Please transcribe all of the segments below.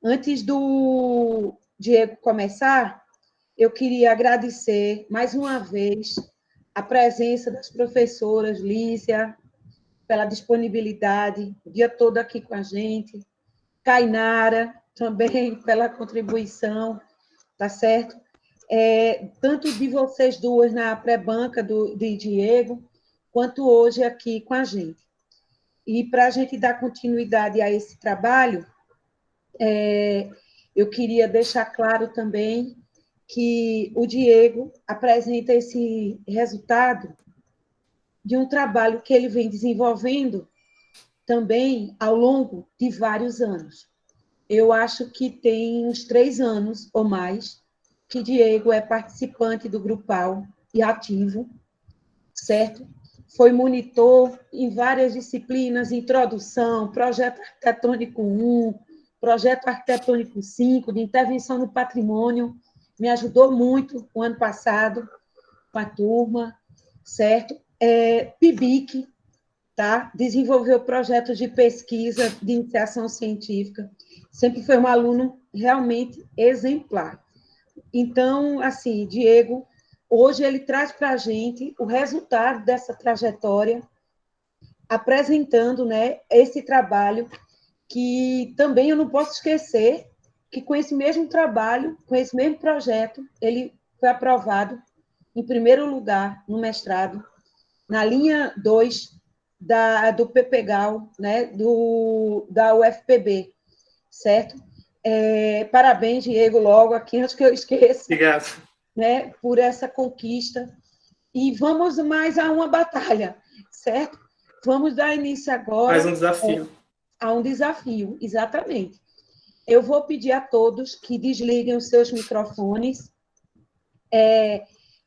Antes do Diego começar, eu queria agradecer mais uma vez a presença das professoras Lícia, pela disponibilidade, o dia todo aqui com a gente, Kainara, também pela contribuição, tá certo? Tanto de vocês duas na pré-banca de Diego, quanto hoje aqui com a gente. E para a gente dar continuidade a esse trabalho, eu queria deixar claro também que o Diego apresenta esse resultado de um trabalho que ele vem desenvolvendo também ao longo de vários anos. Eu acho que tem uns 3 anos ou mais que Diego é participante do Grupal e ativo, certo? Foi monitor em várias disciplinas, introdução, projeto arquitetônico 1, projeto arquitetônico 5, de intervenção no patrimônio, me ajudou muito o ano passado com a turma, certo? PIBIC, tá? Desenvolveu projetos de pesquisa de iniciação científica, sempre foi um aluno realmente exemplar. Então, assim, Diego, hoje ele traz para a gente o resultado dessa trajetória, apresentando, né, esse trabalho que também eu não posso esquecer que com esse mesmo trabalho, com esse mesmo projeto, ele foi aprovado em primeiro lugar no mestrado, na linha 2 do PPGAL, né, da UFPB, certo? Parabéns, Diego, logo aqui, antes que eu esqueça. Obrigado. Né, por essa conquista. E vamos mais a uma batalha, certo? Vamos dar início agora... Mais um desafio. A um desafio, exatamente. Eu vou pedir a todos que desliguem os seus microfones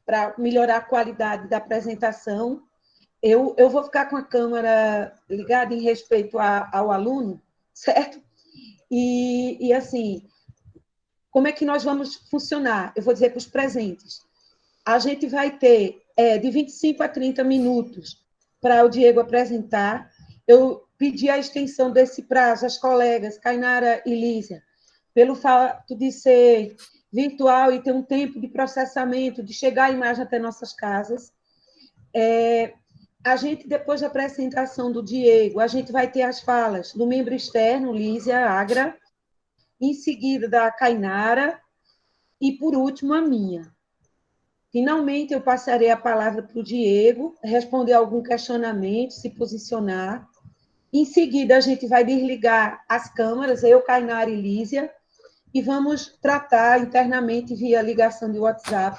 para melhorar a qualidade da apresentação. Eu vou ficar com a câmera ligada em respeito ao aluno, certo? E assim, como é que nós vamos funcionar? Eu vou dizer para os presentes. A gente vai ter de 25 a 30 minutos para o Diego apresentar. Eu pedi a extensão desse prazo às colegas, Kainara e Lísia, pelo fato de ser virtual e ter um tempo de processamento, de chegar a imagem até nossas casas. A gente, depois da apresentação do Diego, a gente vai ter as falas do membro externo, Lísia Agra, em seguida da Kainara, e, por último, a minha. Finalmente, eu passarei a palavra para o Diego, responder algum questionamento, se posicionar. Em seguida, a gente vai desligar as câmeras, eu, Kainara e Lísia, e vamos tratar internamente via ligação de WhatsApp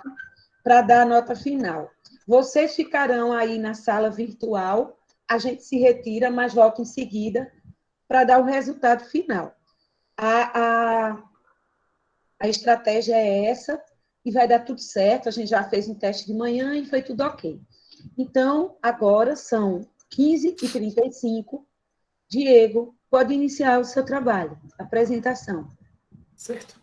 para dar a nota final. Vocês ficarão aí na sala virtual, a gente se retira, mas volta em seguida para dar o resultado final. A estratégia é essa, e vai dar tudo certo, a gente já fez um teste de manhã e foi tudo ok. Então, agora são 15h35, Diego, pode iniciar o seu trabalho, apresentação. Certo.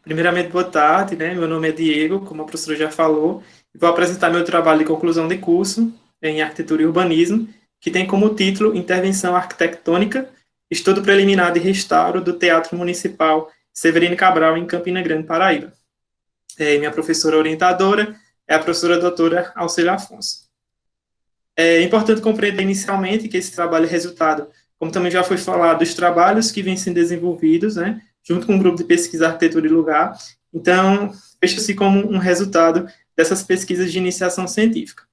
Primeiramente, boa tarde, né? Meu nome é Diego, como a professora já falou, e vou apresentar meu trabalho de conclusão de curso em Arquitetura e Urbanismo, que tem como título Intervenção Arquitetônica, Estudo Preliminar de Restauro do Teatro Municipal Severino Cabral, em Campina Grande, Paraíba. Minha professora orientadora é a professora doutora Alcília Afonso. É importante compreender inicialmente que esse trabalho é resultado, como também já foi falado, dos trabalhos que vêm sendo desenvolvidos, né, junto com o grupo de pesquisa Arquitetura e Lugar. Então, veja-se como um resultado dessas pesquisas de iniciação científica.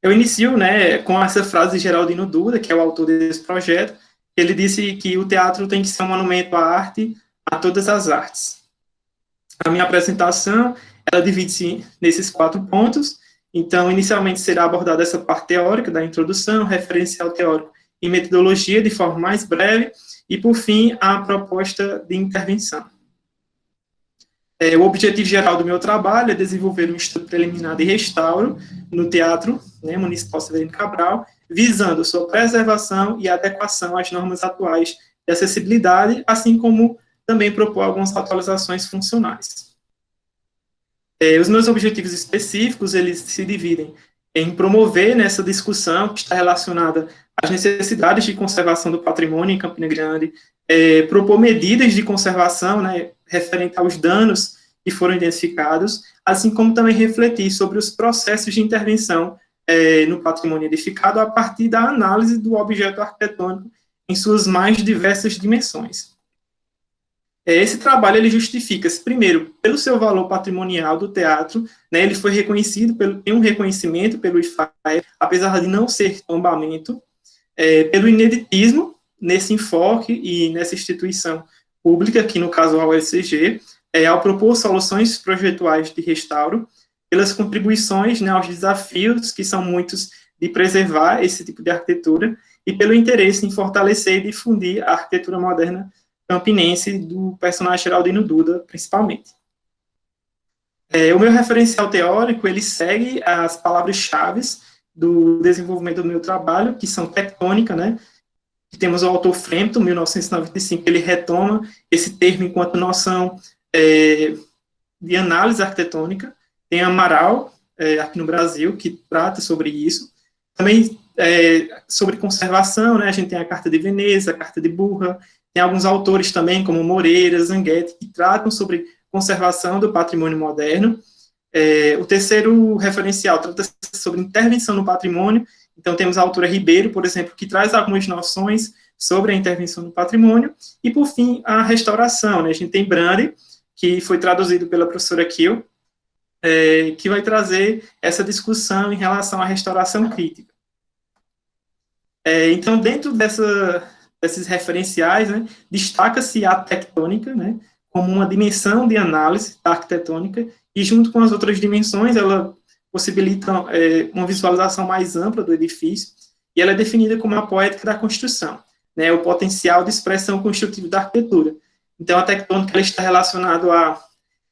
Eu inicio, né, com essa frase de Geraldino Duda, que é o autor desse projeto. Ele disse que o teatro tem que ser um monumento à arte, a todas as artes. A minha apresentação, ela divide-se nesses 4 pontos. Então, inicialmente será abordada essa parte teórica da introdução, referencial teórico e metodologia de forma mais breve, e, por fim, a proposta de intervenção. O objetivo geral do meu trabalho é desenvolver um estudo preliminar de restauro no Teatro, né, Municipal Severino Cabral, visando sua preservação e adequação às normas atuais de acessibilidade, assim como também propor algumas atualizações funcionais. Os meus objetivos específicos, eles se dividem em promover nessa discussão que está relacionada às necessidades de conservação do patrimônio em Campina Grande, propor medidas de conservação, né, referente aos danos que foram identificados, assim como também refletir sobre os processos de intervenção no patrimônio edificado a partir da análise do objeto arquitetônico em suas mais diversas dimensões. Esse trabalho ele justifica-se, primeiro, pelo seu valor patrimonial do teatro, né, ele foi reconhecido, tem um reconhecimento pelo IFAE, apesar de não ser tombamento, pelo ineditismo nesse enfoque e nessa instituição pública, que no caso a UFCG, ao propor soluções projetuais de restauro, pelas contribuições, né, aos desafios, que são muitos, de preservar esse tipo de arquitetura, e pelo interesse em fortalecer e difundir a arquitetura moderna campinense do personagem Geraldino Duda, principalmente. O meu referencial teórico, ele segue as palavras-chave do desenvolvimento do meu trabalho, que são tectônica, né? Temos o autor Frampton, 1995, ele retoma esse termo enquanto noção de análise arquitetônica. Tem Amaral, aqui no Brasil, que trata sobre isso. Também sobre conservação, né? A gente tem a Carta de Veneza, a Carta de Burra, tem alguns autores também, como Moreira, Zanguetti, que tratam sobre conservação do patrimônio moderno. O terceiro referencial trata sobre intervenção no patrimônio. Então, temos a autora Ribeiro, por exemplo, que traz algumas noções sobre a intervenção no patrimônio. E, por fim, a restauração, né? A gente tem Brande, que foi traduzido pela professora Kiel, que vai trazer essa discussão em relação à restauração crítica. Então, dentro desses referenciais, né, destaca-se a tectônica, né, como uma dimensão de análise da arquitetônica, e junto com as outras dimensões, ela possibilita uma visualização mais ampla do edifício, e ela é definida como a poética da construção, né, o potencial de expressão construtiva da arquitetura. Então, a tectônica ela está relacionada à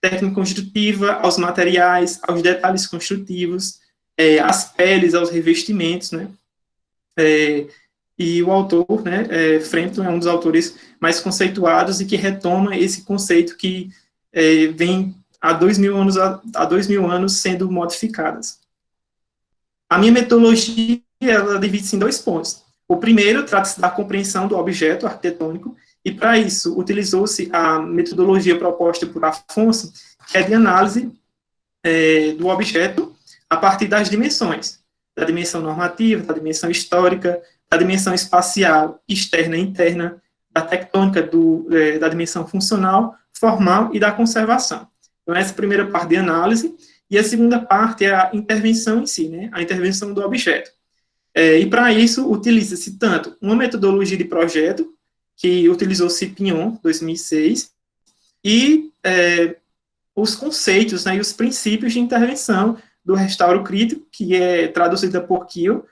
técnica construtiva, aos materiais, aos detalhes construtivos, às peles, aos revestimentos, né, e o autor, né, Frampton, é um dos autores mais conceituados e que retoma esse conceito que vem há 2.000 anos sendo modificadas. A minha metodologia, ela divide-se em 2 pontos. O primeiro trata-se da compreensão do objeto arquitetônico, e para isso utilizou-se a metodologia proposta por Afonso, que é de análise do objeto a partir das dimensões, da dimensão normativa, da dimensão histórica, da dimensão espacial, externa e interna, da tectônica, da dimensão funcional, formal e da conservação. Então, essa é a primeira parte de análise, e a segunda parte é a intervenção em si, né, a intervenção do objeto. E para isso, utiliza-se tanto uma metodologia de projeto, que utilizou-se Pignon, 2006, e os conceitos, né, e os princípios de intervenção do restauro crítico, que é traduzida por Kiel,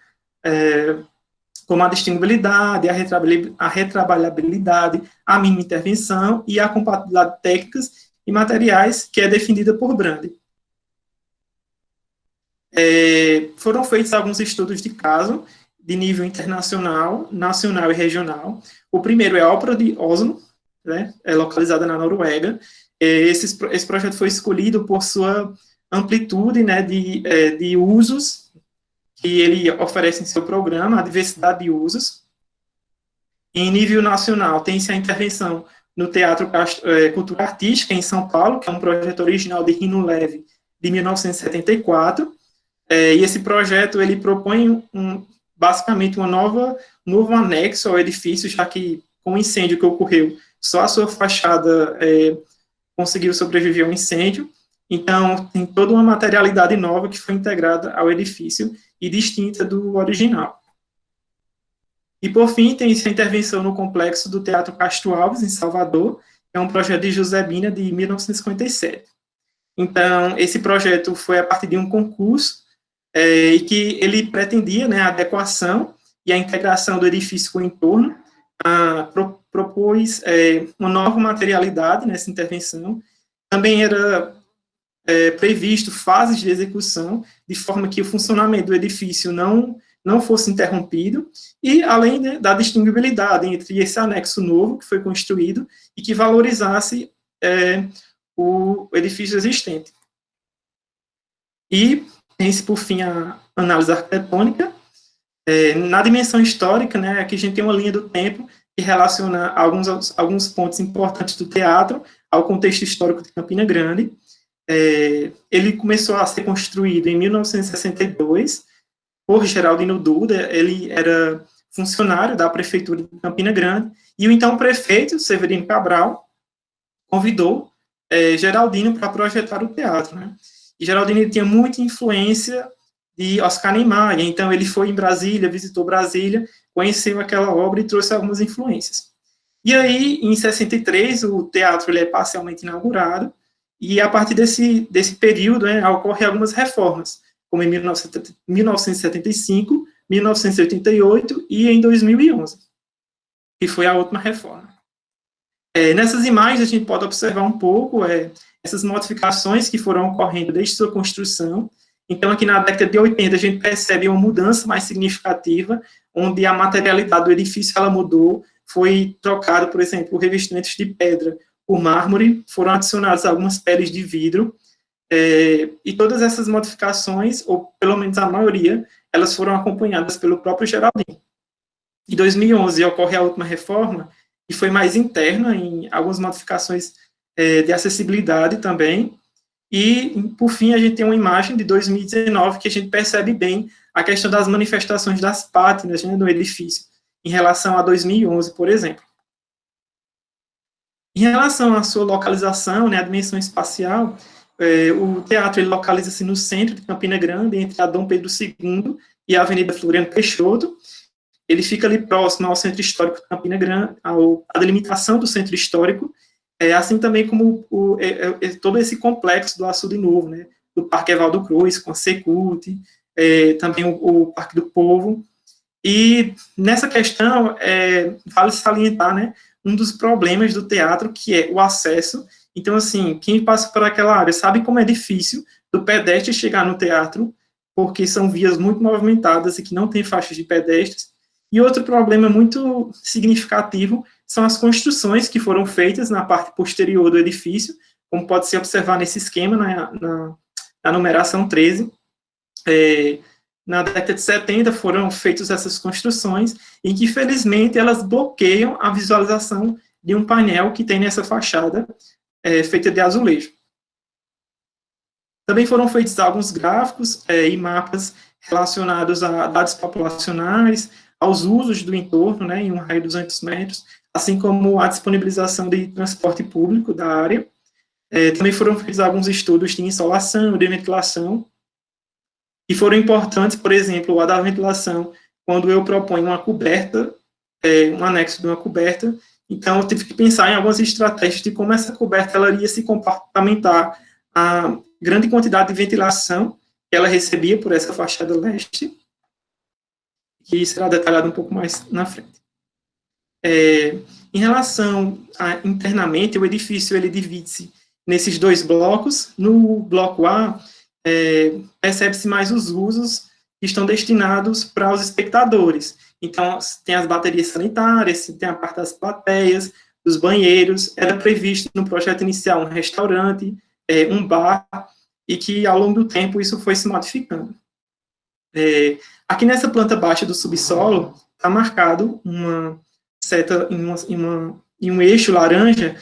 como a distinguibilidade, a retrabalhabilidade, a mínima intervenção e a compatibilidade de técnicas e materiais, que é definida por Brande. Foram feitos alguns estudos de caso, de nível internacional, nacional e regional. O primeiro é a Ópera de Oslo, né, localizada na Noruega. Esse projeto foi escolhido por sua amplitude, né, de usos que ele oferece em seu programa, a diversidade de usos. Em nível nacional, tem-se a intervenção no Teatro Cultura Artística, em São Paulo, que é um projeto original de Rino Leve, de 1974, e esse projeto ele propõe basicamente um novo anexo ao edifício, já que com o incêndio que ocorreu, só a sua fachada conseguiu sobreviver ao incêndio. Então, tem toda uma materialidade nova que foi integrada ao edifício e distinta do original. E, por fim, tem a intervenção no complexo do Teatro Castro Alves, em Salvador, que é um projeto de José Bina, de 1957. Então, esse projeto foi a partir de um concurso, e que ele pretendia, né, a adequação e a integração do edifício com o entorno, propôs uma nova materialidade nessa intervenção. Também era previsto fases de execução, de forma que o funcionamento do edifício não fosse interrompido, e além da distinguibilidade entre esse anexo novo que foi construído e que valorizasse o edifício existente. E tem-se, por fim, a análise arquitetônica. Na dimensão histórica, né, aqui a gente tem uma linha do tempo que relaciona alguns pontos importantes do teatro ao contexto histórico de Campina Grande. Ele começou a ser construído em 1962 por Geraldino Duda. Ele era funcionário da prefeitura de Campina Grande, e o então prefeito, Severino Cabral, convidou Geraldino para projetar o teatro, né? E Geraldino tinha muita influência de Oscar Niemeyer, então ele foi em Brasília, visitou Brasília, conheceu aquela obra e trouxe algumas influências. E aí, em 63, o teatro ele é parcialmente inaugurado, e a partir desse período, ocorrem algumas reformas, como em 1975, 1988 e em 2011, que foi a última reforma. Nessas imagens, a gente pode observar um pouco essas modificações que foram ocorrendo desde sua construção. Então, aqui na década de 80, a gente percebe uma mudança mais significativa, onde a materialidade do edifício ela mudou, foi trocado, por exemplo, revestimentos de pedra por mármore, foram adicionadas algumas peles de vidro, e todas essas modificações, ou pelo menos a maioria, elas foram acompanhadas pelo próprio Geraldino. Em 2011 ocorre a última reforma, que foi mais interna, em algumas modificações de acessibilidade também, e, por fim, a gente tem uma imagem de 2019 que a gente percebe bem a questão das manifestações das pátinas, né, no edifício, em relação a 2011, por exemplo. Em relação à sua localização, né, a dimensão espacial, o teatro ele localiza-se no centro de Campina Grande, entre a Dom Pedro II e a Avenida Floriano Peixoto. Ele fica ali próximo ao Centro Histórico de Campina Grande, à delimitação do Centro Histórico, assim também como todo esse complexo do Açude Novo, né, do Parque Evaldo Cruz, com a Secult, também o Parque do Povo. E nessa questão, vale salientar, né, um dos problemas do teatro, que é o acesso. Então, assim, quem passa por aquela área sabe como é difícil do pedestre chegar no teatro, porque são vias muito movimentadas e que não tem faixas de pedestres. E outro problema muito significativo são as construções que foram feitas na parte posterior do edifício, como pode se observar nesse esquema, na numeração 13. Na década de 70 foram feitas essas construções, em que, felizmente, elas bloqueiam a visualização de um painel que tem nessa fachada, feita de azulejo. Também foram feitos alguns gráficos e mapas relacionados a dados populacionais, aos usos do entorno, né, em um raio de 200 metros, assim como a disponibilização de transporte público da área. Também foram feitos alguns estudos de insolação, de ventilação, e foram importantes, por exemplo, a da ventilação, quando eu proponho uma coberta, um anexo de uma coberta, então eu tive que pensar em algumas estratégias de como essa coberta ela iria se complementar a grande quantidade de ventilação que ela recebia por essa fachada leste, que será detalhado um pouco mais na frente. Em relação internamente, o edifício ele divide-se nesses dois blocos. No bloco A, percebe-se mais os usos que estão destinados para os espectadores. Então, tem as baterias sanitárias, tem a parte das plateias, dos banheiros. Era previsto no projeto inicial um restaurante, um bar, e que, ao longo do tempo, isso foi se modificando. Aqui nessa planta baixa do subsolo, está marcado uma seta em um eixo laranja,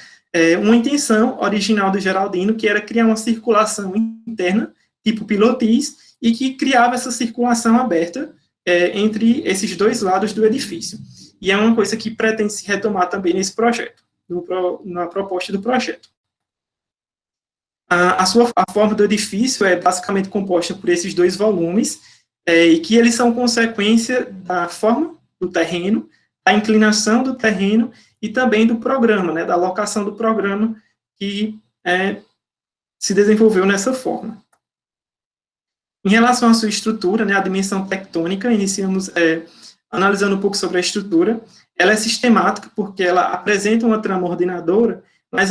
uma intenção original do Geraldino, que era criar uma circulação interna, tipo pilotis, e que criava essa circulação aberta entre esses dois lados do edifício. E é uma coisa que pretende se retomar também nesse projeto, na proposta do projeto. A forma do edifício é basicamente composta por esses dois volumes, e que eles são consequência da forma do terreno, da inclinação do terreno e também do programa, né, da locação do programa que se desenvolveu nessa forma. Em relação à sua estrutura, né, a dimensão tectônica, iniciamos analisando um pouco sobre a estrutura. Ela é sistemática porque ela apresenta uma trama ordenadora, mas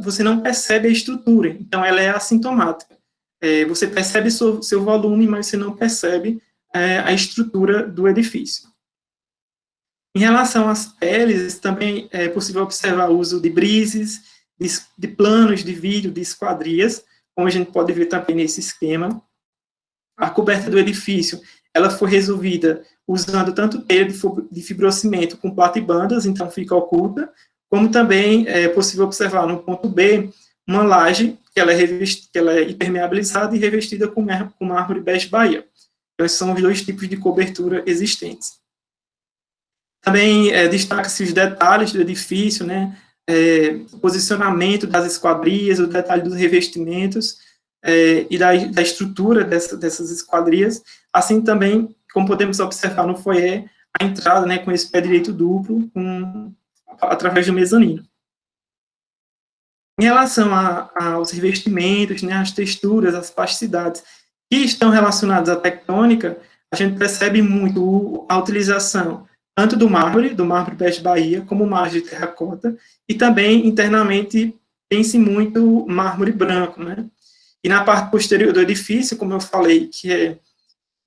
você não percebe a estrutura, então ela é assintomática. Você percebe seu volume, mas você não percebe a estrutura do edifício. Em relação às peles, também é possível observar o uso de brises, de planos de vídeo, de esquadrias, como a gente pode ver também nesse esquema. A coberta do edifício, ela foi resolvida usando tanto telha de fibrocimento com platibandas, então fica oculta, como também é possível observar no ponto B uma laje que ela é impermeabilizada e revestida com mármore bege Bahia. Então, esses são os dois tipos de cobertura existentes. Também destaca-se os detalhes do edifício, né, o posicionamento das esquadrias, o detalhe dos revestimentos e da estrutura dessas esquadrias, assim também, como podemos observar no foyer, a entrada, né, com esse pé direito duplo, através do mezanino. Em relação aos revestimentos, né, as texturas, as plasticidades que estão relacionadas à tectônica, a gente percebe muito a utilização tanto do mármore bege Bahia, como margem de terracota, e também, internamente, tem-se muito mármore branco, né? E na parte posterior do edifício, como eu falei, que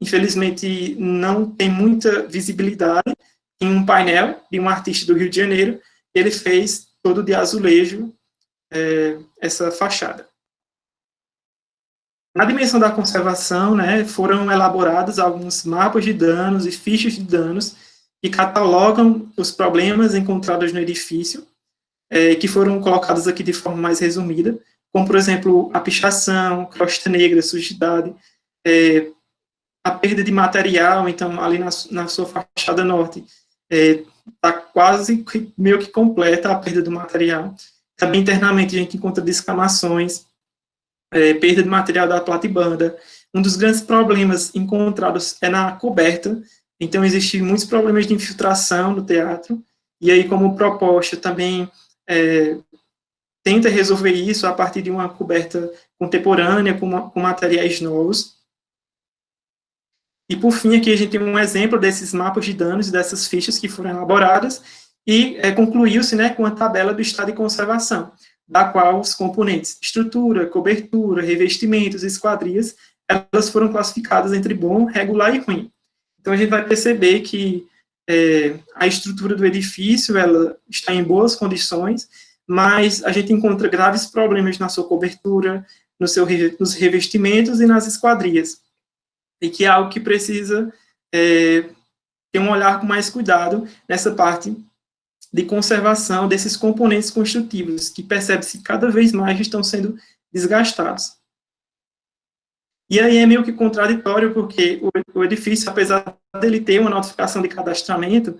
infelizmente não tem muita visibilidade, em um painel de um artista do Rio de Janeiro, ele fez todo de azulejo essa fachada. Na dimensão da conservação, né, foram elaborados alguns mapas de danos e fichas de danos que catalogam os problemas encontrados no edifício, que foram colocados aqui de forma mais resumida, como, por exemplo, a pichação, crosta negra, sujidade, a perda de material, então, ali na sua fachada norte, está quase meio que completa a perda do material. Também, internamente, a gente encontra descamações, perda de material da platibanda. Um dos grandes problemas encontrados é na coberta, então existem muitos problemas de infiltração no teatro, e aí, como proposta, também tenta resolver isso a partir de uma coberta contemporânea, com materiais novos. E, por fim, aqui a gente tem um exemplo desses mapas de danos e dessas fichas que foram elaboradas, e concluiu-se, né, com a tabela do estado de conservação, da qual os componentes estrutura, cobertura, revestimentos, esquadrias, elas foram classificadas entre bom, regular e ruim. Então, a gente vai perceber que a estrutura do edifício ela está em boas condições, mas a gente encontra graves problemas na sua cobertura, nos revestimentos e nas esquadrias, e que é algo que precisa ter um olhar com mais cuidado nessa parte de conservação desses componentes construtivos, que percebe-se que cada vez mais estão sendo desgastados. E aí é meio que contraditório, porque o edifício, apesar dele ter uma notificação de cadastramento,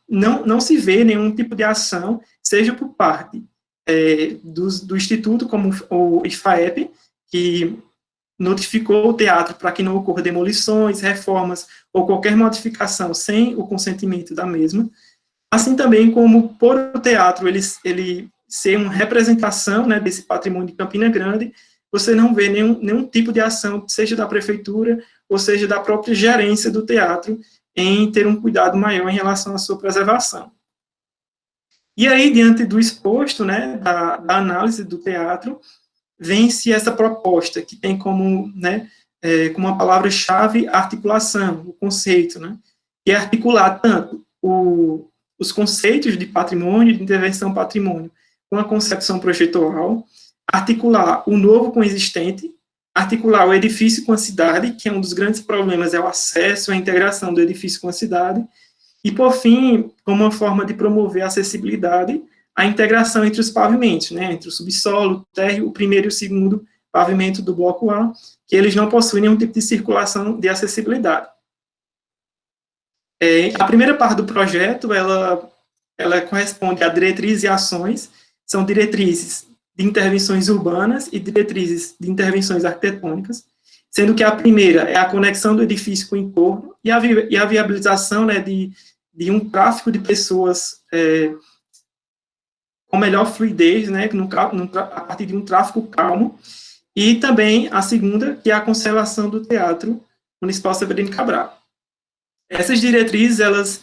não se vê nenhum tipo de ação, seja por parte do Instituto, como o IFAEP, que notificou o teatro para que não ocorra demolições, reformas ou qualquer modificação sem o consentimento da mesma, assim também como por o teatro ele ser uma representação, né, desse patrimônio de Campina Grande, você não vê nenhum tipo de ação, seja da prefeitura, ou seja da própria gerência do teatro, em ter um cuidado maior em relação à sua preservação. E aí, diante do exposto, né, da análise do teatro, vem-se essa proposta, que tem como, né, como uma palavra-chave a articulação, o conceito, né, que é articular tanto os conceitos de patrimônio, de intervenção patrimônio, com a concepção projetual, articular o novo com o existente, articular o edifício com a cidade, que é um dos grandes problemas, é o acesso, a integração do edifício com a cidade, e, por fim, como uma forma de promover a acessibilidade, a integração entre os pavimentos, né, entre o subsolo, o térreo, o primeiro e o segundo pavimento do bloco A, que eles não possuem nenhum tipo de circulação de acessibilidade. A primeira parte do projeto, ela corresponde a diretrizes e ações, são diretrizes de intervenções urbanas e diretrizes de intervenções arquitetônicas, sendo que a primeira é a conexão do edifício com o entorno e a viabilização, né, de um tráfego de pessoas com melhor fluidez, né, a partir de um tráfego calmo, e também a segunda, que é a conservação do Teatro Municipal Severino Cabral. Essas diretrizes, elas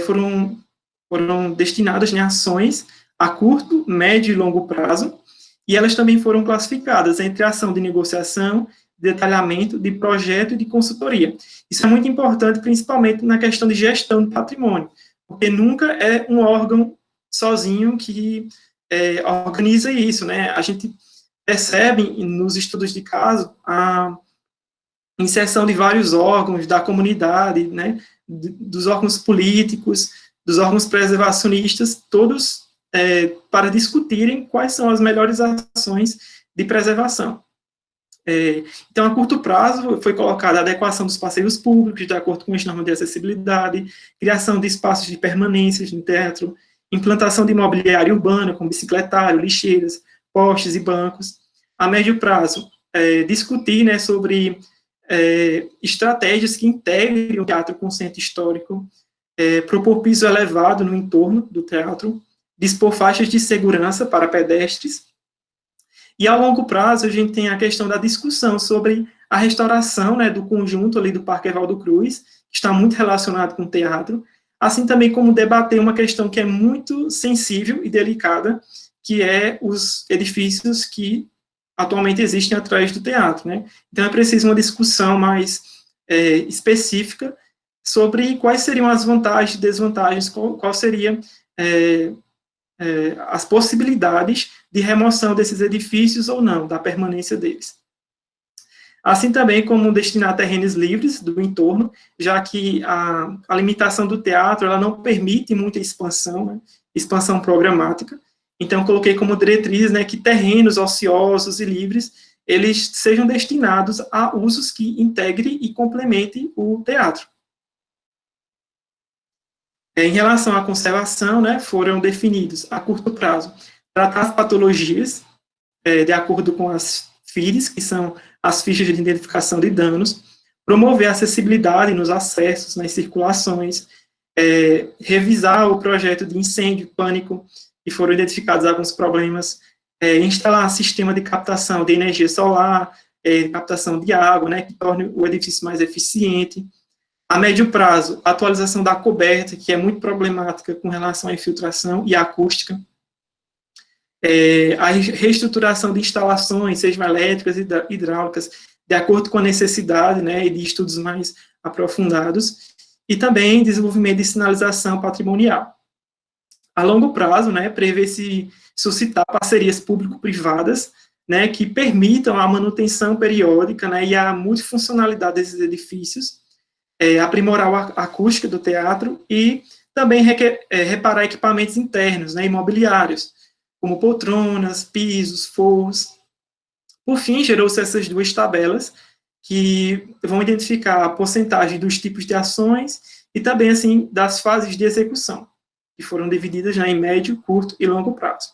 foram destinadas em ações a curto, médio e longo prazo, e elas também foram classificadas entre ação de negociação, detalhamento, de projeto e de consultoria. Isso é muito importante, principalmente na questão de gestão do patrimônio, porque nunca é um órgão sozinho que organiza isso, né? A gente percebe nos estudos de caso inserção de vários órgãos da comunidade, né, dos órgãos políticos, dos órgãos preservacionistas, todos para discutirem quais são as melhores ações de preservação. Então, a curto prazo, foi colocada a adequação dos passeios públicos, de acordo com as normas de acessibilidade, criação de espaços de permanências no teatro, implantação de mobiliário urbano, como bicicletário, lixeiras, postes e bancos. A médio prazo, discutir, né, sobre estratégias que integrem o teatro com o centro histórico, propor piso elevado no entorno do teatro, dispor faixas de segurança para pedestres. E, ao longo prazo, a gente tem a questão da discussão sobre a restauração, né, do conjunto ali do Parque Evaldo Cruz, que está muito relacionado com o teatro, assim também como debater uma questão que é muito sensível e delicada, que é os edifícios que atualmente existem atrás do teatro, né? Então, é preciso uma discussão mais específica sobre quais seriam as vantagens e desvantagens, qual seria as possibilidades de remoção desses edifícios ou não, da permanência deles. Assim também como destinar terrenos livres do entorno, já que a limitação do teatro, ela não permite muita expansão, né, expansão programática. Então, coloquei como diretriz, né, que terrenos ociosos e livres, eles sejam destinados a usos que integrem e complementem o teatro. Em relação à conservação, né, foram definidos, a curto prazo, tratar as patologias, de acordo com as FIDs, que são as fichas de identificação de danos, promover a acessibilidade nos acessos, nas circulações, revisar o projeto de incêndio, pânico, e foram identificados alguns problemas, instalar sistema de captação de energia solar, captação de água, né, que torne o edifício mais eficiente. A médio prazo, a atualização da coberta, que é muito problemática com relação à infiltração e acústica. A reestruturação de instalações, sejam elétricas e hidráulicas, de acordo com a necessidade, né, e de estudos mais aprofundados. E também desenvolvimento de sinalização patrimonial. A longo prazo, né, prevê-se suscitar parcerias público-privadas, né, que permitam a manutenção periódica, né, e a multifuncionalidade desses edifícios, aprimorar a acústica do teatro e também reparar equipamentos internos, né, imobiliários, como poltronas, pisos, forros. Por fim, gerou-se essas duas tabelas que vão identificar a porcentagem dos tipos de ações e também, assim, das fases de execução, que foram divididas já em médio, curto e longo prazo.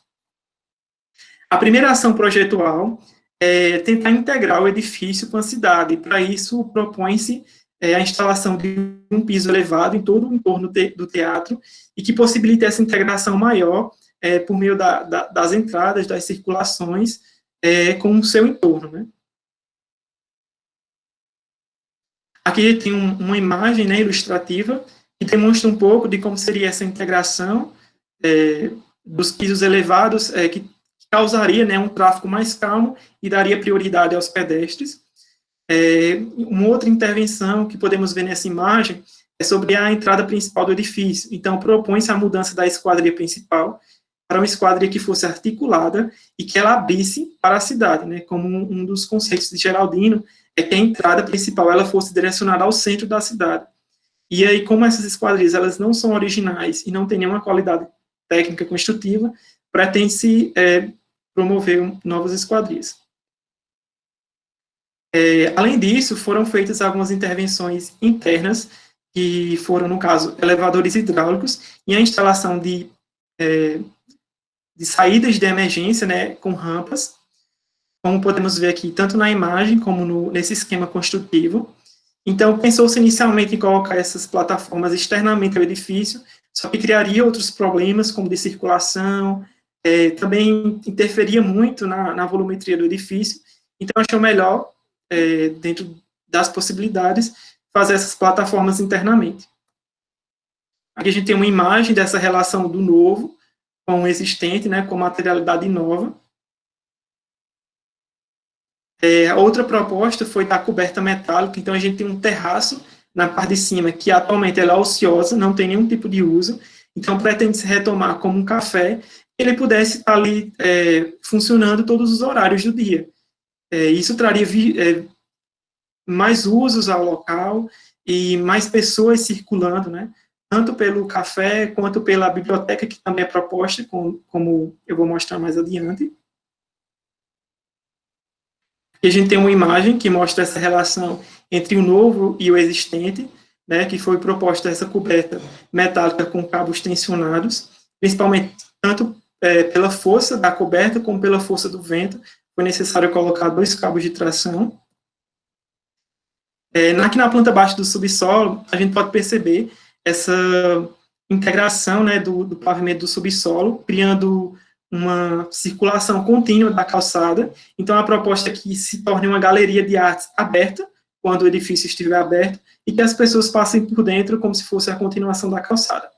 A primeira ação projetual é tentar integrar o edifício com a cidade. Para isso, propõe-se a instalação de um piso elevado em todo o entorno do teatro e que possibilite essa integração maior por meio das entradas, das circulações, com o seu entorno, né? Aqui tem uma imagem, né, ilustrativa que demonstra um pouco de como seria essa integração dos pisos elevados, que causaria, né, um tráfego mais calmo e daria prioridade aos pedestres. Uma outra intervenção que podemos ver nessa imagem é sobre a entrada principal do edifício. Então, propõe-se a mudança da esquadria principal para uma esquadria que fosse articulada e que ela abrisse para a cidade, né, como um dos conceitos de Geraldino, é que a entrada principal ela fosse direcionada ao centro da cidade. E aí, como essas esquadrias elas não são originais e não têm nenhuma qualidade técnica construtiva, pretende-se promover novas esquadrias. Além disso, foram feitas algumas intervenções internas, que foram, no caso, elevadores hidráulicos e a instalação de saídas de emergência, né, com rampas, como podemos ver aqui, tanto na imagem como nesse esquema construtivo. Então, pensou-se inicialmente em colocar essas plataformas externamente ao edifício, só que criaria outros problemas, como de circulação, também interferia muito na volumetria do edifício, então achou melhor, dentro das possibilidades, fazer essas plataformas internamente. Aqui a gente tem uma imagem dessa relação do novo com o existente, né, com materialidade nova. Outra proposta foi da coberta metálica, então a gente tem um terraço na parte de cima, que atualmente ela é ociosa, não tem nenhum tipo de uso, então pretende-se retomar como um café, que ele pudesse estar ali funcionando todos os horários do dia. Isso traria mais usos ao local e mais pessoas circulando, né? Tanto pelo café quanto pela biblioteca, que também é proposta, como eu vou mostrar mais adiante. Aqui a gente tem uma imagem que mostra essa relação entre o novo e o existente, né, que foi proposta essa coberta metálica com cabos tensionados, principalmente tanto pela força da coberta como pela força do vento. Foi necessário colocar 2 cabos de tração. Aqui na planta baixa do subsolo, a gente pode perceber essa integração, né, do pavimento do subsolo, criando uma circulação contínua da calçada. Então, a proposta é que se torne uma galeria de artes aberta, quando o edifício estiver aberto, e que as pessoas passem por dentro como se fosse a continuação da calçada.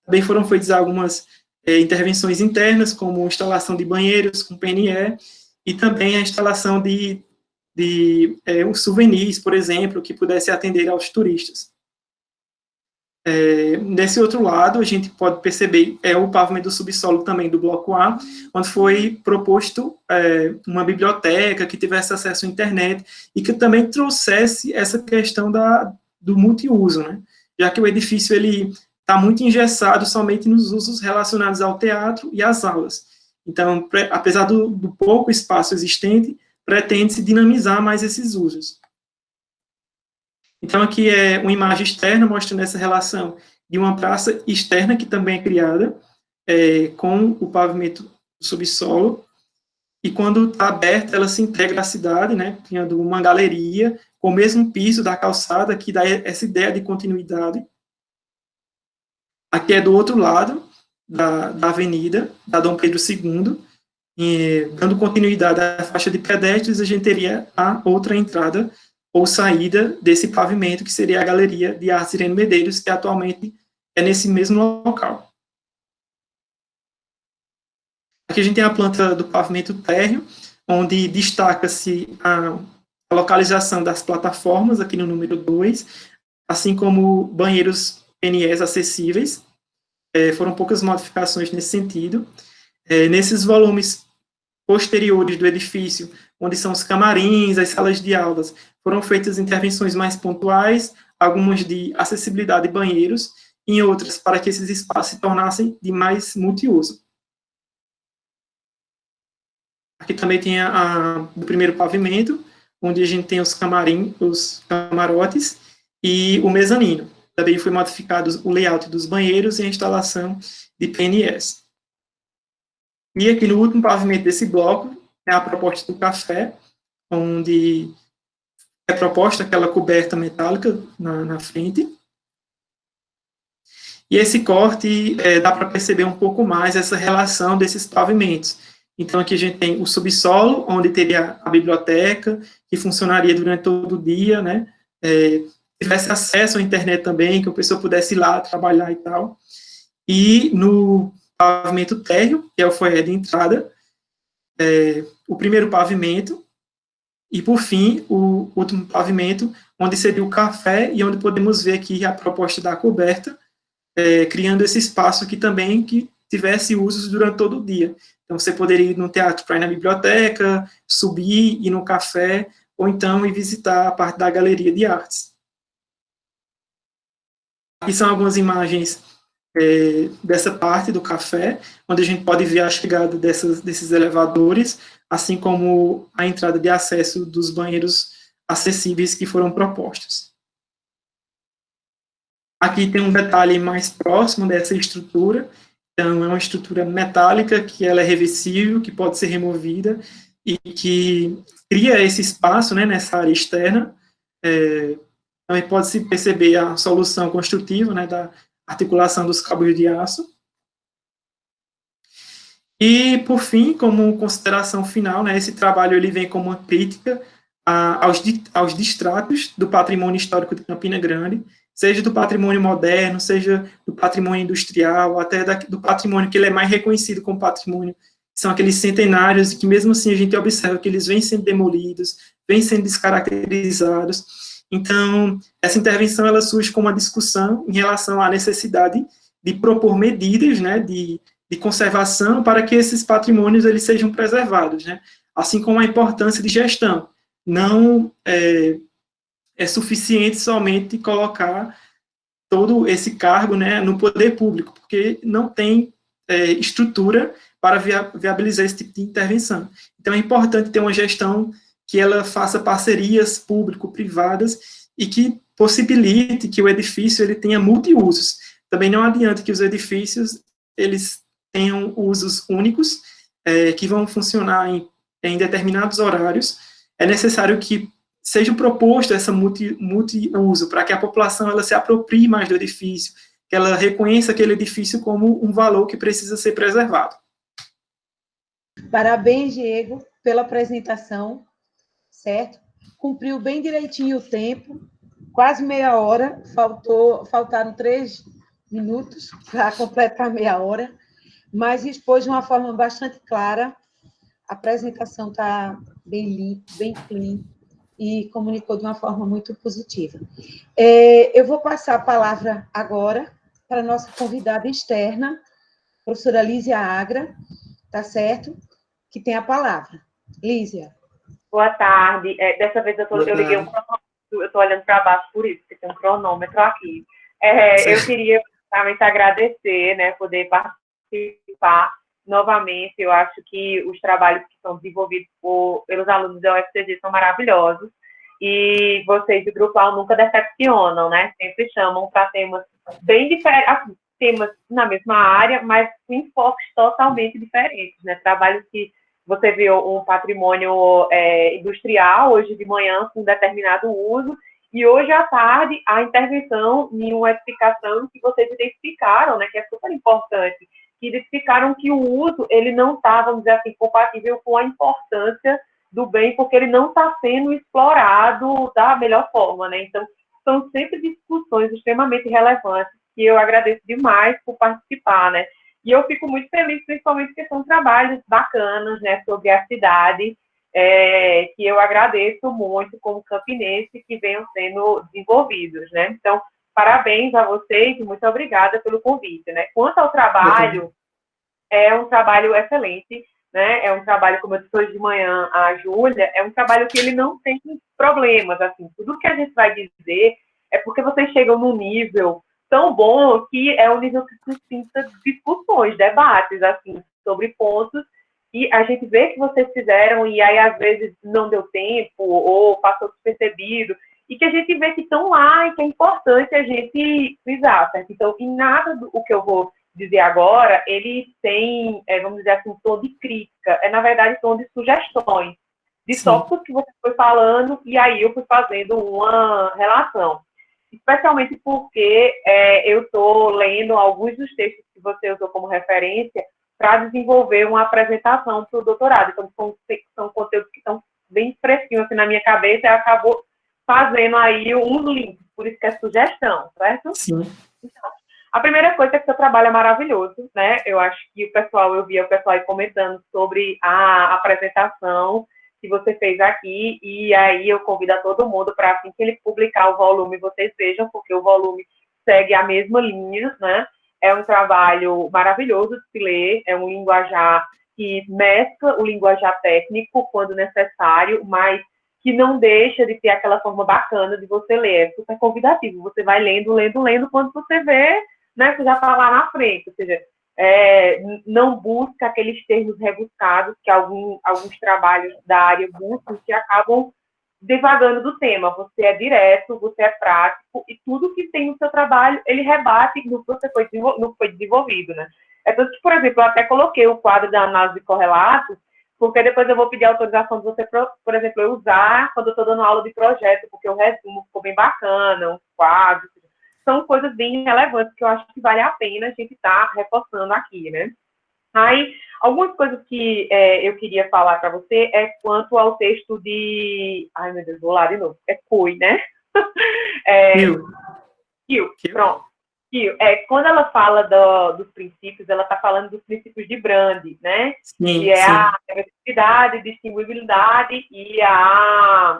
Também foram feitas algumas intervenções internas, como instalação de banheiros com PNE, e também a instalação de souvenirs, por exemplo, que pudesse atender aos turistas. Desse outro lado, a gente pode perceber o pavimento do subsolo também do bloco A, onde foi proposto uma biblioteca que tivesse acesso à internet e que também trouxesse essa questão do multiuso, né? Já que o edifício ele está muito engessado somente nos usos relacionados ao teatro e às aulas. Então, apesar do pouco espaço existente, pretende-se dinamizar mais esses usos. Então, aqui é uma imagem externa mostrando essa relação de uma praça externa que também é criada com o pavimento do subsolo, e quando está aberta, ela se integra à cidade, né, criando uma galeria com o mesmo piso da calçada, que dá essa ideia de continuidade. Aqui é do outro lado da avenida, da Dom Pedro II, e, dando continuidade à faixa de pedestres, a gente teria a outra entrada ou saída desse pavimento, que seria a Galeria de Artes Irene Medeiros, que atualmente é nesse mesmo local. Aqui a gente tem a planta do pavimento térreo, onde destaca-se a localização das plataformas, aqui no número 2, assim como banheiros PNEs acessíveis. Foram poucas modificações nesse sentido. Nesses volumes posteriores do edifício, onde são os camarins, as salas de aulas, foram feitas intervenções mais pontuais, algumas de acessibilidade de banheiros, e outras para que esses espaços se tornassem de mais multiuso. Aqui também tem o primeiro pavimento, onde a gente tem os camarotes, e o mezanino. Também foi modificado o layout dos banheiros e a instalação de PNS. E aqui no último pavimento desse bloco é a proposta do café, onde é proposta aquela coberta metálica na frente. E esse corte dá para perceber um pouco mais essa relação desses pavimentos. Então, aqui a gente tem o subsolo, onde teria a biblioteca, que funcionaria durante todo o dia, né? Tivesse acesso à internet também, que a pessoa pudesse ir lá trabalhar e tal. E no pavimento térreo, que é o foyer de entrada, o primeiro pavimento, e, por fim, o último pavimento, onde seria o café, e onde podemos ver aqui a proposta da coberta, criando esse espaço aqui também que tivesse usos durante todo o dia. Então, você poderia ir no teatro para ir na biblioteca, subir, ir no café, ou então ir visitar a parte da galeria de artes. Aqui são algumas imagens dessa parte do café, onde a gente pode ver a chegada desses elevadores, assim como a entrada de acesso dos banheiros acessíveis que foram propostos. Aqui tem um detalhe mais próximo dessa estrutura. Então, é uma estrutura metálica, que ela é reversível, que pode ser removida, e que cria esse espaço, né, nessa área externa. Também pode-se perceber a solução construtiva, né, da articulação dos cabos de aço. E, por fim, como consideração final, né, esse trabalho ele vem como uma crítica aos distratos do patrimônio histórico de Campina Grande, seja do patrimônio moderno, seja do patrimônio industrial, até do patrimônio que ele é mais reconhecido como patrimônio, que são aqueles centenários, e que mesmo assim a gente observa que eles vêm sendo demolidos, vêm sendo descaracterizados. Então, essa intervenção ela surge com uma discussão em relação à necessidade de propor medidas, né, de conservação para que esses patrimônios eles sejam preservados, né, assim como a importância de gestão, não é suficiente somente colocar todo esse cargo, né, no poder público, porque não tem estrutura para viabilizar esse tipo de intervenção. Então, é importante ter uma gestão que ela faça parcerias público-privadas e que possibilite que o edifício ele tenha multiusos. Também não adianta que os edifícios eles tenham usos únicos, que vão funcionar em determinados horários. É necessário que seja proposto essa multiuso, para que a população ela se aproprie mais do edifício, que ela reconheça aquele edifício como um valor que precisa ser preservado. Parabéns, Diego, pela apresentação, certo? Cumpriu bem direitinho o tempo, quase meia hora, faltaram 3 minutos para completar meia hora, mas expôs de uma forma bastante clara, a apresentação está bem limpa, bem clean, e comunicou de uma forma muito positiva. Eu vou passar a palavra agora para a nossa convidada externa, professora Lísia Agra, tá certo? Que tem a palavra. Lísia. Boa tarde. Dessa vez eu liguei um cronômetro, eu estou olhando para baixo por isso, porque tem um cronômetro aqui. Eu queria realmente agradecer, né, poder participar novamente. Eu acho que os trabalhos que são desenvolvidos pelos alunos da UFCG são maravilhosos. E vocês do Grupo AL nunca decepcionam, né? Sempre chamam para temas bem diferentes, assim, temas na mesma área, mas com enfoques totalmente diferentes, né? Trabalhos que você viu um patrimônio industrial hoje de manhã com determinado uso, e hoje à tarde a intervenção em uma edificação que vocês identificaram, né, que é super importante, que identificaram que o uso ele não está, vamos dizer assim, compatível com a importância do bem, porque ele não está sendo explorado da melhor forma, né? Então, são sempre discussões extremamente relevantes que eu agradeço demais por participar, né? E eu fico muito feliz, principalmente porque são trabalhos bacanas, né, sobre a cidade, que eu agradeço muito como campinense que venham sendo desenvolvidos, né? Então, parabéns a vocês e muito obrigada pelo convite, né? Quanto ao trabalho, é um trabalho excelente, né? É um trabalho, como eu disse hoje de manhã, a Júlia, é um trabalho que ele não tem problemas, assim, tudo que a gente vai dizer é porque vocês chegam num nível tão bom que é um nível que suscita discussões, debates, assim, sobre pontos que a gente vê que vocês fizeram e aí, às vezes, não deu tempo ou passou despercebido e que a gente vê que estão lá e que é importante a gente frisar, certo? Então, em nada do que eu vou dizer agora, ele tem, vamos dizer assim, um tom de crítica, na verdade, um tom de sugestões, de tópicos que você foi falando e aí eu fui fazendo uma relação. Especialmente porque eu estou lendo alguns dos textos que você usou como referência para desenvolver uma apresentação para o doutorado. Então, são conteúdos que estão bem fresquinhos assim, na minha cabeça e acabou fazendo aí uns links, por isso que é sugestão, certo? Sim. Então, a primeira coisa é que seu trabalho é maravilhoso, né? Eu acho que eu via o pessoal aí comentando sobre a apresentação que você fez aqui, e aí eu convido a todo mundo para, assim que ele publicar o volume, vocês vejam, porque o volume segue a mesma linha, né? É um trabalho maravilhoso de se ler, é um linguajar que mescla o linguajar técnico quando necessário, mas que não deixa de ter aquela forma bacana de você ler, é super convidativo, você vai lendo, lendo, lendo, quando você vê, né, você já está lá na frente, ou seja, não busca aqueles termos rebuscados que alguns trabalhos da área buscam, que acabam devagando do tema. Você é direto, você é prático, e tudo que tem no seu trabalho, ele rebate no que você não foi desenvolvido, né? É tanto que, por exemplo, eu até coloquei o quadro da análise de correlatos, porque depois eu vou pedir autorização de você, por exemplo, eu usar quando eu estou dando aula de projeto, porque o resumo ficou bem bacana, os quadros, são coisas bem relevantes que eu acho que vale a pena a gente estar reforçando aqui, né? Aí, algumas coisas que eu queria falar para você é quanto ao texto de... Ai, meu Deus, vou lá de novo. É CUI, né? Kiel, pronto. Kiel. Quando ela fala dos princípios, ela está falando dos princípios de Brand, né? Sim, que é sim. a reversibilidade, distribuibilidade e a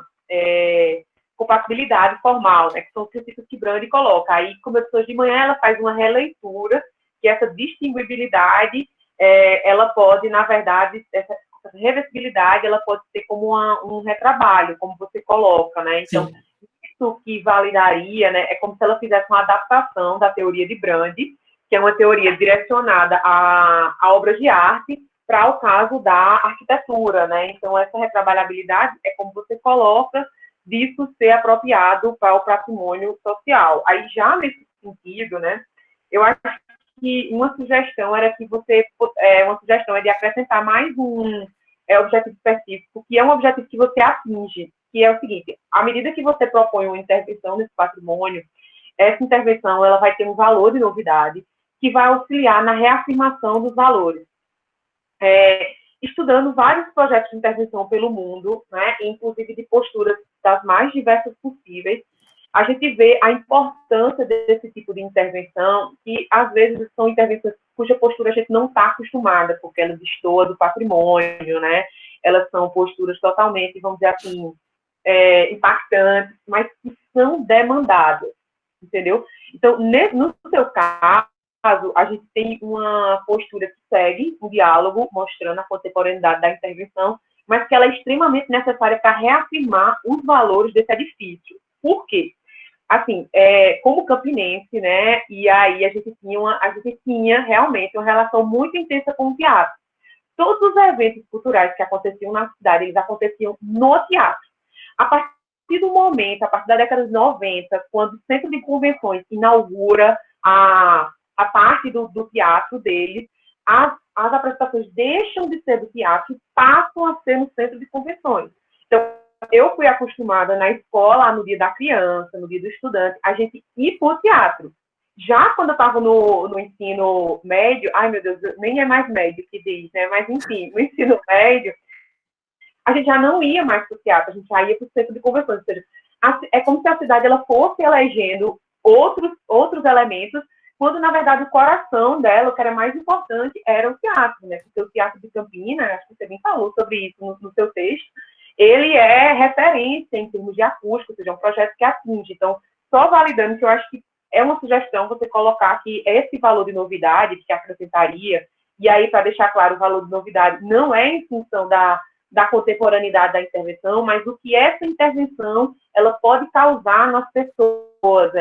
compatibilidade formal, né, que são os princípios que Brand coloca. Aí, como eu disse hoje de manhã, ela faz uma releitura, que essa distinguibilidade, ela pode, na verdade, essa reversibilidade, ela pode ser como um retrabalho, como você coloca, né? Então, isso que validaria, né, é como se ela fizesse uma adaptação da teoria de Brand, que é uma teoria direcionada a obras de arte, para o caso da arquitetura, né? Então, essa retrabalhabilidade é como você coloca disso ser apropriado para o patrimônio social. Aí, já nesse sentido, né, eu acho que uma sugestão era que uma sugestão é de acrescentar mais um objetivo específico, que é um objetivo que você atinge, que é o seguinte: à medida que você propõe uma intervenção nesse patrimônio, essa intervenção ela vai ter um valor de novidade que vai auxiliar na reafirmação dos valores. Estudando vários projetos de intervenção pelo mundo, né, inclusive de posturas das mais diversas possíveis, a gente vê a importância desse tipo de intervenção, que às vezes são intervenções cuja postura a gente não está acostumada, porque ela destoa do patrimônio, né? Elas são posturas totalmente, vamos dizer assim, impactantes, mas que são demandadas, entendeu? Então, no seu caso, a gente tem uma postura que segue um diálogo, mostrando a contemporaneidade da intervenção, mas que ela é extremamente necessária para reafirmar os valores desse edifício. Por quê? Assim, como campinense, né, e aí a gente tinha realmente uma relação muito intensa com o teatro. Todos os eventos culturais que aconteciam na cidade, eles aconteciam no teatro. A partir do momento, a partir da década de 90, quando o Centro de Convenções inaugura a parte do teatro deles, as apresentações deixam de ser do teatro e passam a ser no Centro de Convenções. Então, eu fui acostumada na escola, no dia da criança, no dia do estudante, a gente ir para o teatro. Já quando eu estava no ensino médio, ai meu Deus, nem é mais médio que diz, né? Mas enfim, no ensino médio, a gente já não ia mais para o teatro, a gente já ia para o Centro de Convenções. Ou seja, é como se a cidade ela fosse elegendo outros elementos, quando, na verdade, o coração dela, o que era mais importante, era o teatro, né? Porque o Teatro de Campinas, acho que você bem falou sobre isso no seu texto, ele é referência em termos de acústica, ou seja, é um projeto que atinge. Então, só validando, que eu acho que é uma sugestão você colocar que esse valor de novidade que acrescentaria, e aí, para deixar claro, o valor de novidade não é em função da contemporaneidade da intervenção, mas o que essa intervenção ela pode causar nas pessoas,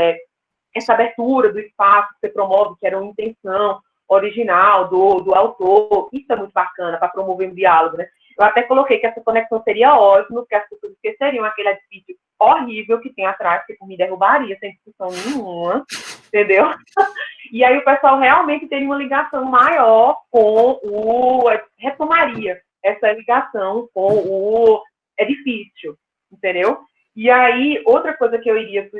essa abertura do espaço que você promove, que era uma intenção original do autor, isso é muito bacana para promover um diálogo, né? Eu até coloquei que essa conexão seria ótima, porque as pessoas esqueceriam aquele edifício horrível que tem atrás, que me derrubaria sem discussão nenhuma, entendeu? E aí o pessoal realmente teria uma ligação maior retomaria essa ligação com o edifício, entendeu? E aí, outra coisa que eu iria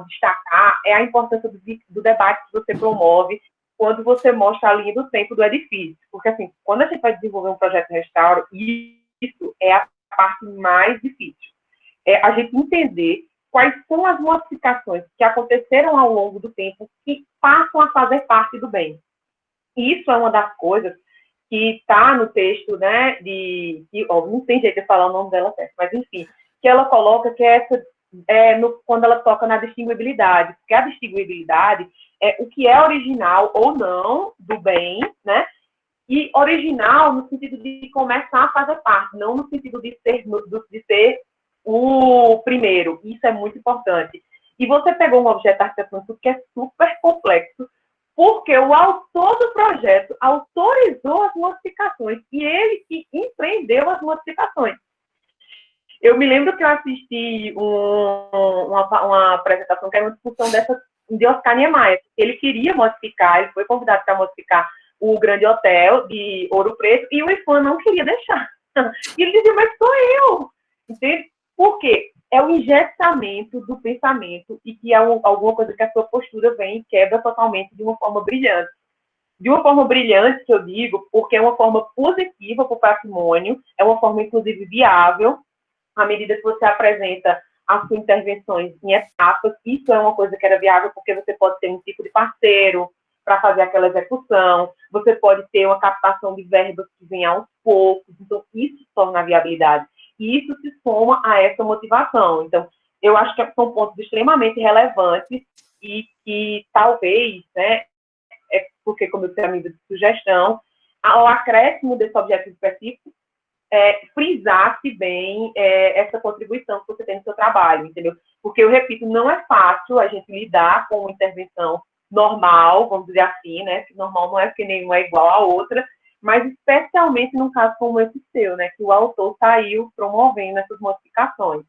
destacar, é a importância do debate que você promove quando você mostra a linha do tempo do edifício. Porque, assim, quando a gente vai desenvolver um projeto de restauro, isso é a parte mais difícil. A gente entender quais são as modificações que aconteceram ao longo do tempo que passam a fazer parte do bem. Isso é uma das coisas que está no texto, né, não tem jeito de falar o nome dela certo, mas enfim, que ela coloca que quando ela toca na distinguibilidade, porque a distinguibilidade é o que é original ou não do bem, né, e original no sentido de começar a fazer parte, não no sentido de ser o primeiro. Isso é muito importante. E você pegou um objeto arquitetônico que é super complexo, porque o autor do projeto autorizou as modificações e ele que empreendeu as modificações. Eu me lembro que eu assisti uma apresentação que era uma discussão dessa de Oscar Niemeyer. Ele queria modificar, ele foi convidado para modificar o Grande Hotel de Ouro Preto e o IFAM não queria deixar. E ele dizia, mas sou eu. Entende? Por quê? É o engessamento do pensamento e que é alguma coisa que a sua postura vem e quebra totalmente de uma forma brilhante. De uma forma brilhante, que eu digo, porque é uma forma positiva para o patrimônio, é uma forma, inclusive, viável, à medida que você apresenta as suas intervenções em etapas. Isso é uma coisa que era viável, porque você pode ter um tipo de parceiro para fazer aquela execução, você pode ter uma captação de verbas que vem aos poucos, então isso torna a viabilidade. E isso se soma a essa motivação. Então, eu acho que são pontos extremamente relevantes e que talvez, né, porque, como eu tenho a medida de sugestão, ao acréscimo desse objetivo específico, frisasse bem essa contribuição que você tem no seu trabalho, entendeu? Porque, eu repito, não é fácil a gente lidar com uma intervenção normal, vamos dizer assim, né? Normal não é porque nenhuma é igual à outra, mas especialmente num caso como esse seu, né? Que o autor saiu promovendo essas modificações.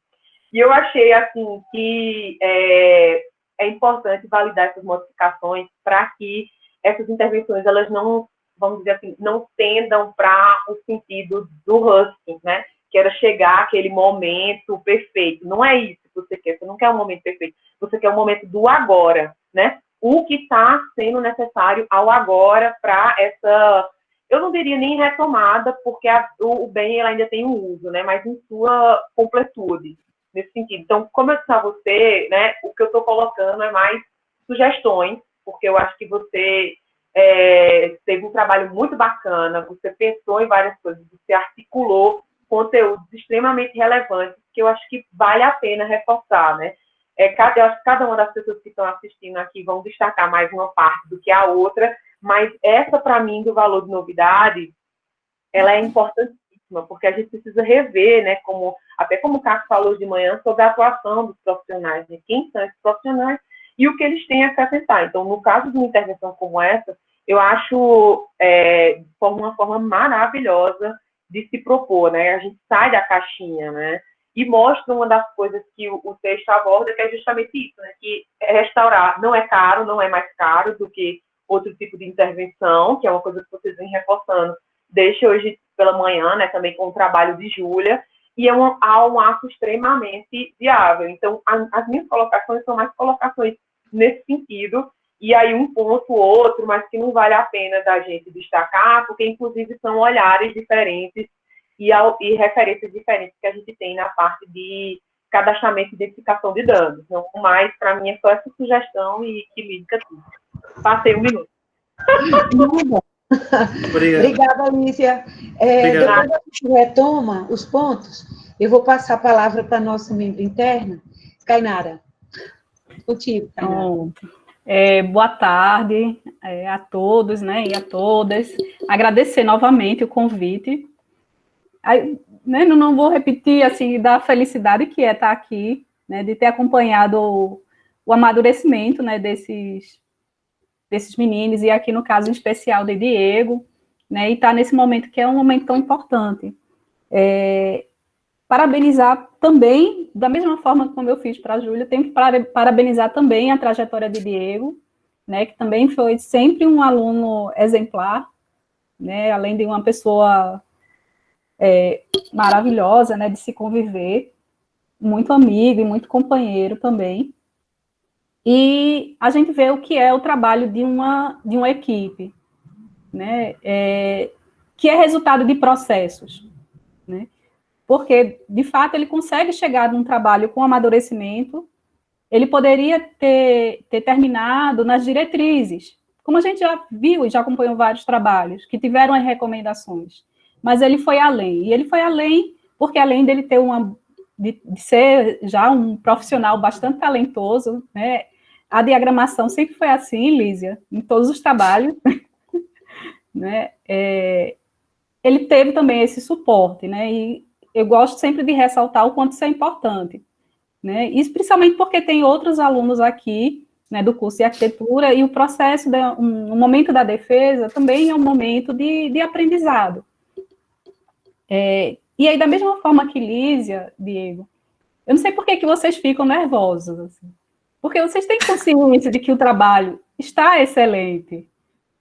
E eu achei, assim, que é importante validar essas modificações para que essas intervenções, elas não, vamos dizer assim, não tendam para o sentido do Ruskin, né? Que era chegar àquele momento perfeito. Não é isso que você quer, você não quer um momento perfeito, você quer um momento do agora, né? O que está sendo necessário ao agora para essa, eu não diria nem retomada, porque o bem ela ainda tem um uso, né? Mas em sua completude, nesse sentido. Então, como eu disse a você, né, o que eu estou colocando é mais sugestões, porque eu acho que você teve um trabalho muito bacana, você pensou em várias coisas, você articulou conteúdos extremamente relevantes, que eu acho que vale a pena reforçar, né? Eu acho que cada uma das pessoas que estão assistindo aqui vão destacar mais uma parte do que a outra, mas essa, para mim, do valor de novidade, ela é importantíssima, porque a gente precisa rever, né, até como o Caco falou de manhã, sobre a atuação dos profissionais, né, quem são esses profissionais e o que eles têm a acrescentar. Então, no caso de uma intervenção como essa, eu acho uma forma maravilhosa de se propor, né? A gente sai da caixinha, né? E mostra uma das coisas que o texto aborda, que é justamente isso, né? Que restaurar não é caro, não é mais caro do que outro tipo de intervenção, que é uma coisa que vocês vêm reforçando desde hoje pela manhã, né? Também com o trabalho de Júlia, e há um ato extremamente viável. Então, as minhas colocações são mais colocações nesse sentido, e aí um ponto ou outro, mas que não vale a pena da gente destacar, porque, inclusive, são olhares diferentes e referências diferentes que a gente tem na parte de cadastramento e identificação de dados. Então, mas, para mim, é só essa sugestão e que liga tudo. Passei 1 minuto. Obrigada, Alicia. Depois a gente retoma os pontos. Eu vou passar a palavra para a nossa membro interna, Kainara. Contigo, Kainara. Boa tarde a todos, né, e a todas. Agradecer novamente o convite. Né, não vou repetir, assim, da felicidade que é estar aqui, né, de ter acompanhado o amadurecimento, né, desses meninos, e aqui no caso em especial de Diego, né, e estar nesse momento que é um momento tão importante. Parabenizar também, da mesma forma como eu fiz para a Júlia, tenho que parabenizar também a trajetória de Diego, né, que também foi sempre um aluno exemplar, né, além de uma pessoa maravilhosa, né, de se conviver, muito amigo e muito companheiro também. E a gente vê o que é o trabalho de uma equipe, né, que é resultado de processos, né, porque, de fato, ele consegue chegar num trabalho com amadurecimento. Ele poderia ter terminado nas diretrizes, como a gente já viu e já acompanhou vários trabalhos, que tiveram as recomendações, mas ele foi além, e ele foi além porque, além dele ter de ser já um profissional bastante talentoso, né, a diagramação sempre foi assim, Lísia, em todos os trabalhos, né, ele teve também esse suporte, né, e eu gosto sempre de ressaltar o quanto isso é importante, né, isso principalmente porque tem outros alunos aqui, né, do curso de arquitetura, e o processo, um momento da defesa também é um momento de aprendizado. E aí, da mesma forma que Lísia, Diego, eu não sei por que vocês ficam nervosos, assim, porque vocês têm consciência de que o trabalho está excelente,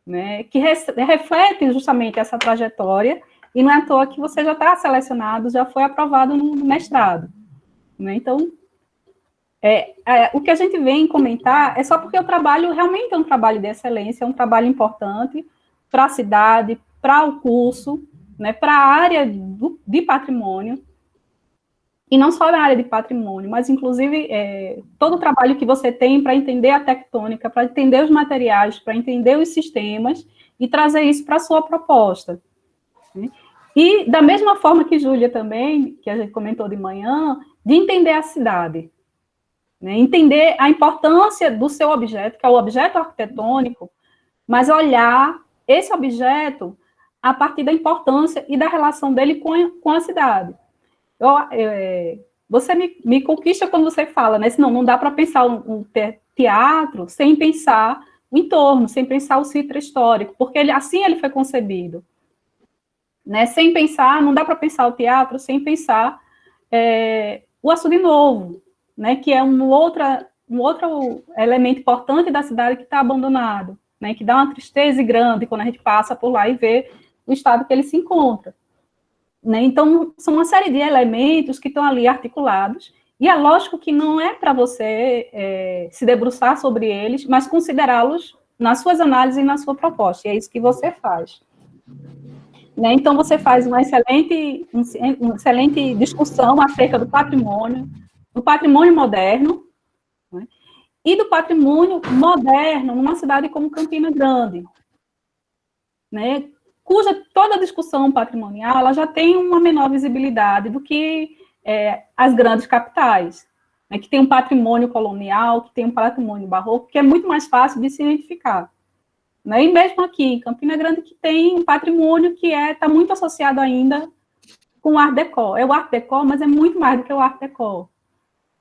né, que reflete justamente essa trajetória, e não é à toa que você já está selecionado, já foi aprovado no mestrado, né? Então, o que a gente vem comentar é só porque o trabalho realmente é um trabalho de excelência, é um trabalho importante para a cidade, para o curso, né, para a área de patrimônio, e não só na área de patrimônio, mas, inclusive, todo o trabalho que você tem para entender a tectônica, para entender os materiais, para entender os sistemas, e trazer isso para a sua proposta. Né? E, da mesma forma que Júlia também, que a gente comentou de manhã, de entender a cidade. Né? Entender a importância do seu objeto, que é o objeto arquitetônico, mas olhar esse objeto a partir da importância e da relação dele com a cidade. você me conquista quando você fala, né? Senão não dá para pensar um teatro sem pensar o entorno, sem pensar o sítio histórico, porque assim ele foi concebido. Né? Sem pensar, não dá para pensar o teatro sem pensar o Açude Novo, né? Que é um outro elemento importante da cidade que está abandonado, né? Que dá uma tristeza grande quando a gente passa por lá e vê o estado que ele se encontra. Né? Então, são uma série de elementos que estão ali articulados, e é lógico que não é para você se debruçar sobre eles, mas considerá-los nas suas análises e na sua proposta, e é isso que você faz. Né? Então, você faz uma excelente discussão acerca do patrimônio moderno, né? E do patrimônio moderno numa cidade como Campina Grande, né? Cuja toda a discussão patrimonial ela já tem uma menor visibilidade do que as grandes capitais, né? Que tem um patrimônio colonial, que tem um patrimônio barroco, que é muito mais fácil de se identificar. Né? E mesmo aqui em Campina Grande, que tem um patrimônio que está muito associado ainda com o Art Deco. É o Art Deco, mas é muito mais do que o Art Deco.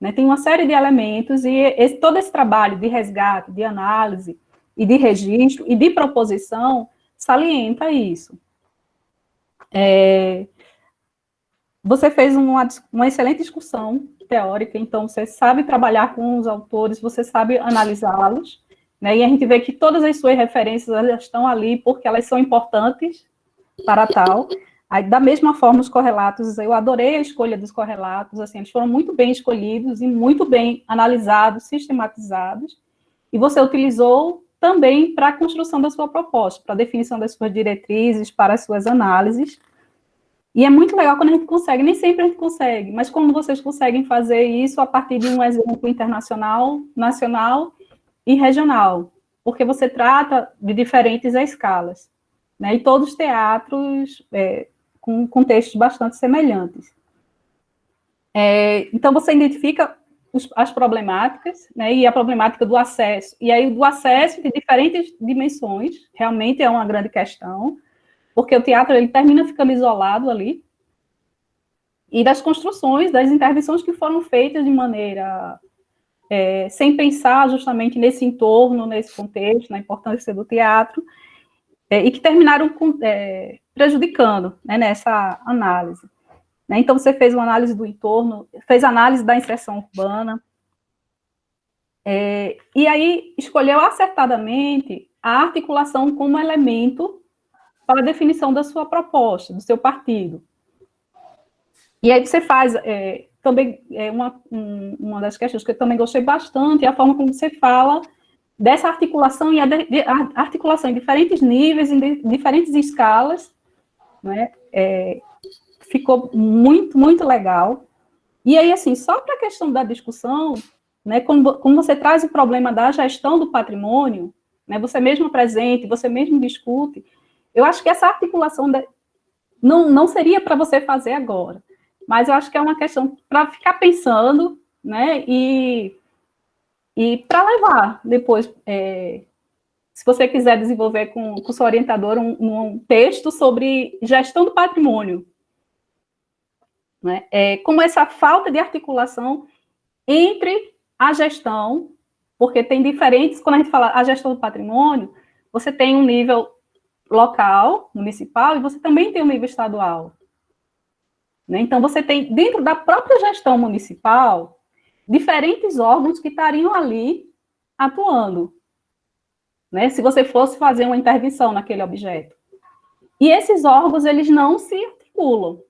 Né? Tem uma série de elementos, e todo esse trabalho de resgate, de análise, e de registro, e de proposição, salienta isso. Você fez uma excelente discussão teórica, então você sabe trabalhar com os autores, você sabe analisá-los, né? E a gente vê que todas as suas referências elas estão ali porque elas são importantes para tal. Aí, da mesma forma, os correlatos, eu adorei a escolha dos correlatos, assim, eles foram muito bem escolhidos e muito bem analisados, sistematizados, e você utilizou também para a construção da sua proposta, para a definição das suas diretrizes, para as suas análises. E é muito legal quando a gente consegue, nem sempre a gente consegue, mas quando vocês conseguem fazer isso a partir de um exemplo internacional, nacional e regional, porque você trata de diferentes escalas, né? E todos os teatros com contextos bastante semelhantes. Então, você identifica as problemáticas, né? E a problemática do acesso, e aí do acesso de diferentes dimensões, realmente é uma grande questão, porque o teatro ele termina ficando isolado ali, e das construções, das intervenções que foram feitas de maneira sem pensar justamente nesse entorno, nesse contexto, na importância do teatro, e que terminaram prejudicando, né, nessa análise. Né? Então, você fez uma análise do entorno, fez análise da inserção urbana, e aí escolheu acertadamente a articulação como elemento para a definição da sua proposta, do seu partido. E aí você faz, também, uma das questões que eu também gostei bastante, é a forma como você fala dessa articulação, e a articulação em diferentes níveis, em diferentes escalas, né? Ficou muito, muito legal. E aí, assim, só para a questão da discussão, né, como você traz o problema da gestão do patrimônio, né, você mesmo apresenta, você mesmo discute, eu acho que essa articulação não seria para você fazer agora, mas eu acho que é uma questão para ficar pensando, né, e para levar depois, se você quiser desenvolver com o seu orientador um texto sobre gestão do patrimônio, né, como essa falta de articulação entre a gestão, porque tem diferentes, quando a gente fala a gestão do patrimônio, você tem um nível local, municipal, e você também tem um nível estadual. Né? Então, você tem, dentro da própria gestão municipal, diferentes órgãos que estariam ali atuando, né? Se você fosse fazer uma intervenção naquele objeto. E esses órgãos, eles não se articulam.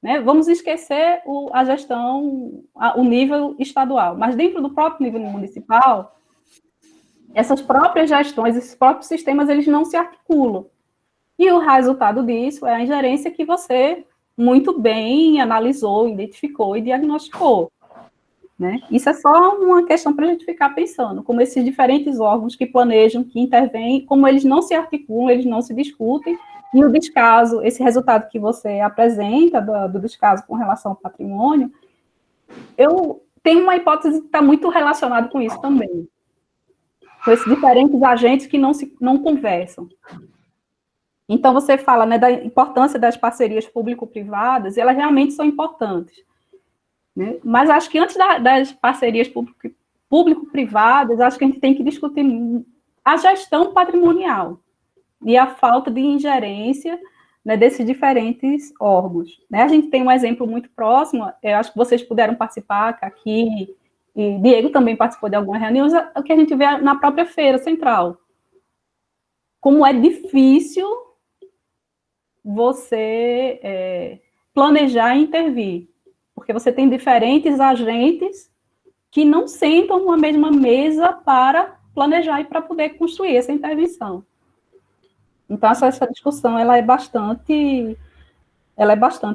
Né? Vamos esquecer a gestão, o nível estadual, mas dentro do próprio nível municipal, essas próprias gestões, esses próprios sistemas, eles não se articulam. E o resultado disso é a ingerência que você muito bem analisou, identificou e diagnosticou. Né? Isso é só uma questão para a gente ficar pensando, como esses diferentes órgãos que planejam, que intervêm, como eles não se articulam, eles não se discutem, e o descaso, esse resultado que você apresenta do descaso com relação ao patrimônio, eu tenho uma hipótese que está muito relacionada com isso também, com esses diferentes agentes que não conversam. Então, você fala, né, da importância das parcerias público-privadas, e elas realmente são importantes. né? Mas acho que antes das parcerias público-privadas, acho que a gente tem que discutir a gestão patrimonial e a falta de ingerência, né, desses diferentes órgãos. Né? A gente tem um exemplo muito próximo, eu acho que vocês puderam participar aqui, e Diego também participou de algumas reuniões, o que a gente vê na própria Feira Central. Como é difícil você planejar e intervir, porque você tem diferentes agentes que não sentam numa mesma mesa para planejar e para poder construir essa intervenção. Então, essa discussão ela é bastante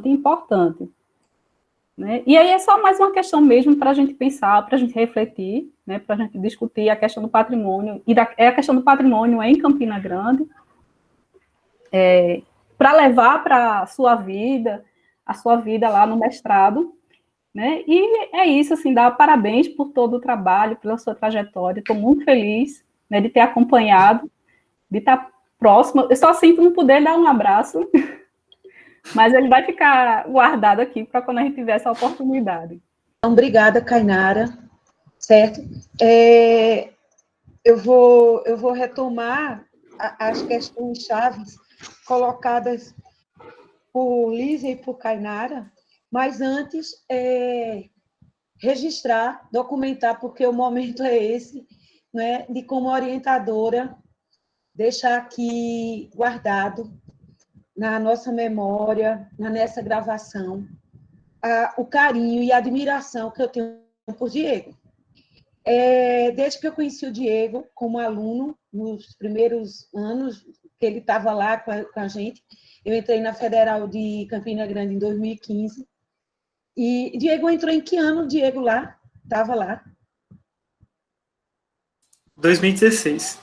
importante. Né? E aí é só mais uma questão mesmo para a gente pensar, para a gente refletir, né? Para a gente discutir a questão do patrimônio, e a questão do patrimônio em Campina Grande, para levar para a sua vida lá no mestrado, né? E é isso, assim, dar parabéns por todo o trabalho, pela sua trajetória, estou muito feliz, né, de ter acompanhado, de estar próximo, eu só sinto não poder dar um abraço, mas ele vai ficar guardado aqui para quando a gente tiver essa oportunidade. Então, obrigada, Kainara, certo? Eu vou retomar as questões chaves colocadas por Lígia e por Kainara, mas antes, registrar, documentar, porque o momento é esse, né, de como orientadora, deixar aqui guardado na nossa memória, nessa gravação, o carinho e a admiração que eu tenho por Diego. Desde que eu conheci o Diego como aluno, nos primeiros anos que ele estava lá com a gente, eu entrei na Federal de Campina Grande em 2015, e Diego entrou em que ano, Diego, lá? Estava lá? 2016.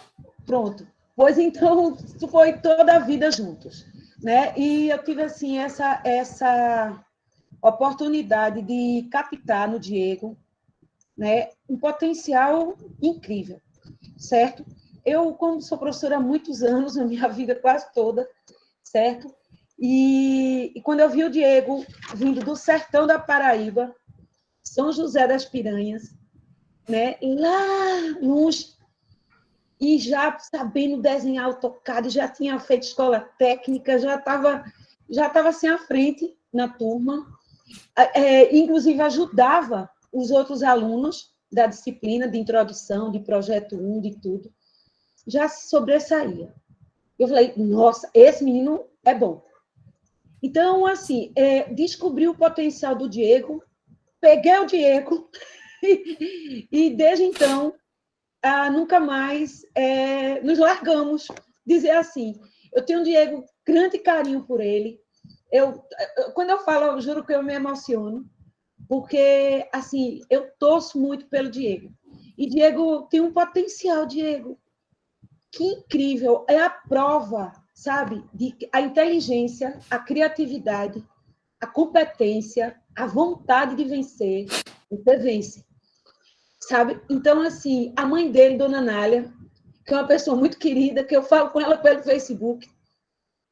Pronto. Pois então, foi toda a vida juntos, né? E eu tive, assim, essa oportunidade de captar no Diego, né, um potencial incrível, certo? Eu, como sou professora há muitos anos, a minha vida quase toda, certo? E quando eu vi o Diego vindo do sertão da Paraíba, São José das Piranhas, né, lá longe, e já sabendo desenhar AutoCAD, já tinha feito escola técnica, já estava assim à frente na turma, inclusive ajudava os outros alunos da disciplina de introdução, de projeto 1, de tudo, já se sobressaía. Eu falei, nossa, esse menino é bom. Então, assim, descobri o potencial do Diego, peguei o Diego, e desde então, nunca mais nos largamos. Dizer assim, eu tenho, Diego, grande carinho por ele. Quando eu falo, eu juro que eu me emociono, porque, assim, eu torço muito pelo Diego. E Diego tem um potencial, Diego, que incrível. É a prova, sabe, de a inteligência, a criatividade, a competência, a vontade de vencer, você vence. Sabe? Então, assim, a mãe dele, Dona Nália, que é uma pessoa muito querida, que eu falo com ela pelo Facebook,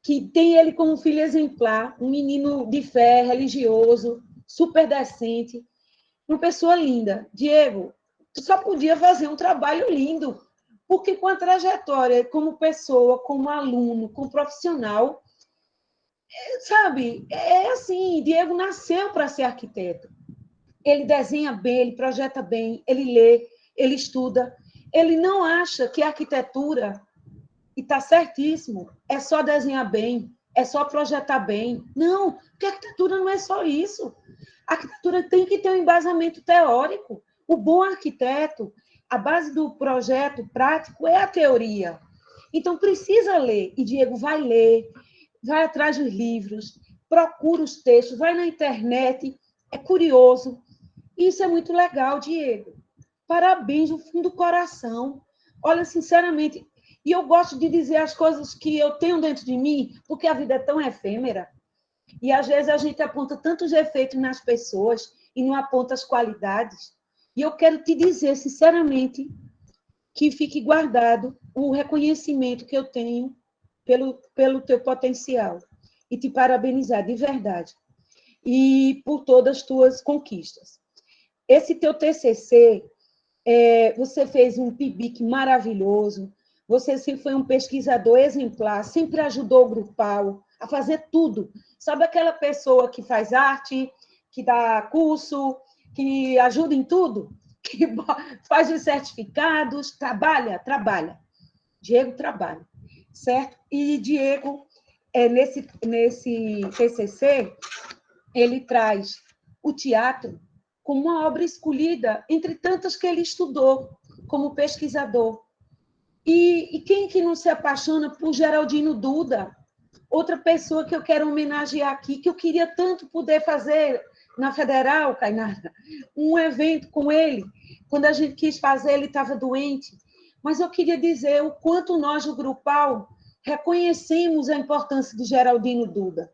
que tem ele como filho exemplar, um menino de fé, religioso, super decente, uma pessoa linda. Diego, tu só podia fazer um trabalho lindo, porque com a trajetória como pessoa, como aluno, como profissional, sabe, assim, Diego nasceu para ser arquiteto. Ele desenha bem, ele projeta bem, ele lê, ele estuda. Ele não acha que a arquitetura, e está certíssimo, é só desenhar bem, é só projetar bem. Não, porque a arquitetura não é só isso. A arquitetura tem que ter um embasamento teórico. O bom arquiteto, a base do projeto prático é a teoria. Então, precisa ler. E Diego vai ler, vai atrás dos livros, procura os textos, vai na internet, é curioso. Isso é muito legal, Diego. Parabéns do fundo do coração. Olha, sinceramente, e eu gosto de dizer as coisas que eu tenho dentro de mim, porque a vida é tão efêmera. E, às vezes, a gente aponta tantos defeitos nas pessoas e não aponta as qualidades. E eu quero te dizer, sinceramente, que fique guardado o reconhecimento que eu tenho pelo teu potencial. E te parabenizar, de verdade. e por todas as tuas conquistas. Esse teu TCC, você fez um PIBIC maravilhoso, você sempre foi um pesquisador exemplar, sempre ajudou o Grupal a fazer tudo. Sabe aquela pessoa que faz arte, que dá curso, que ajuda em tudo, que faz os certificados, trabalha. Diego trabalha, certo? E Diego, nesse TCC, ele traz o teatro como uma obra escolhida entre tantas que ele estudou como pesquisador. E quem que não se apaixona por Geraldino Duda? Outra pessoa que eu quero homenagear aqui, que eu queria tanto poder fazer na Federal, Kainara, um evento com ele. Quando a gente quis fazer, ele estava doente. Mas eu queria dizer o quanto nós, do Grupal, reconhecemos a importância de Geraldino Duda.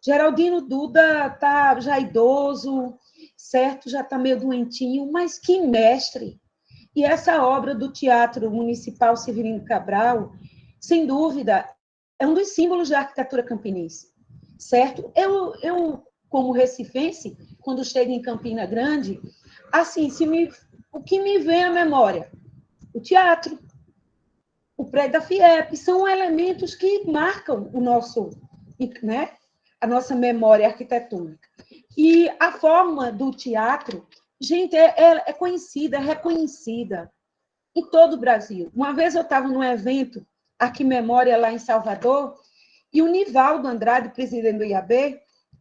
Geraldino Duda está já idoso, certo? Já está meio doentinho, mas que mestre! E essa obra do Teatro Municipal Severino Cabral, sem dúvida, é um dos símbolos da arquitetura campinense, certo? Eu como recifense, quando chego em Campina Grande, assim, o que me vem à memória? O teatro, o prédio da FIEP, são elementos que marcam o nosso, né, a nossa memória arquitetônica. E a forma do teatro, gente, é conhecida, é reconhecida em todo o Brasil. Uma vez eu estava num evento, aqui Memória, lá em Salvador, e o Nivaldo Andrade, presidente do IAB,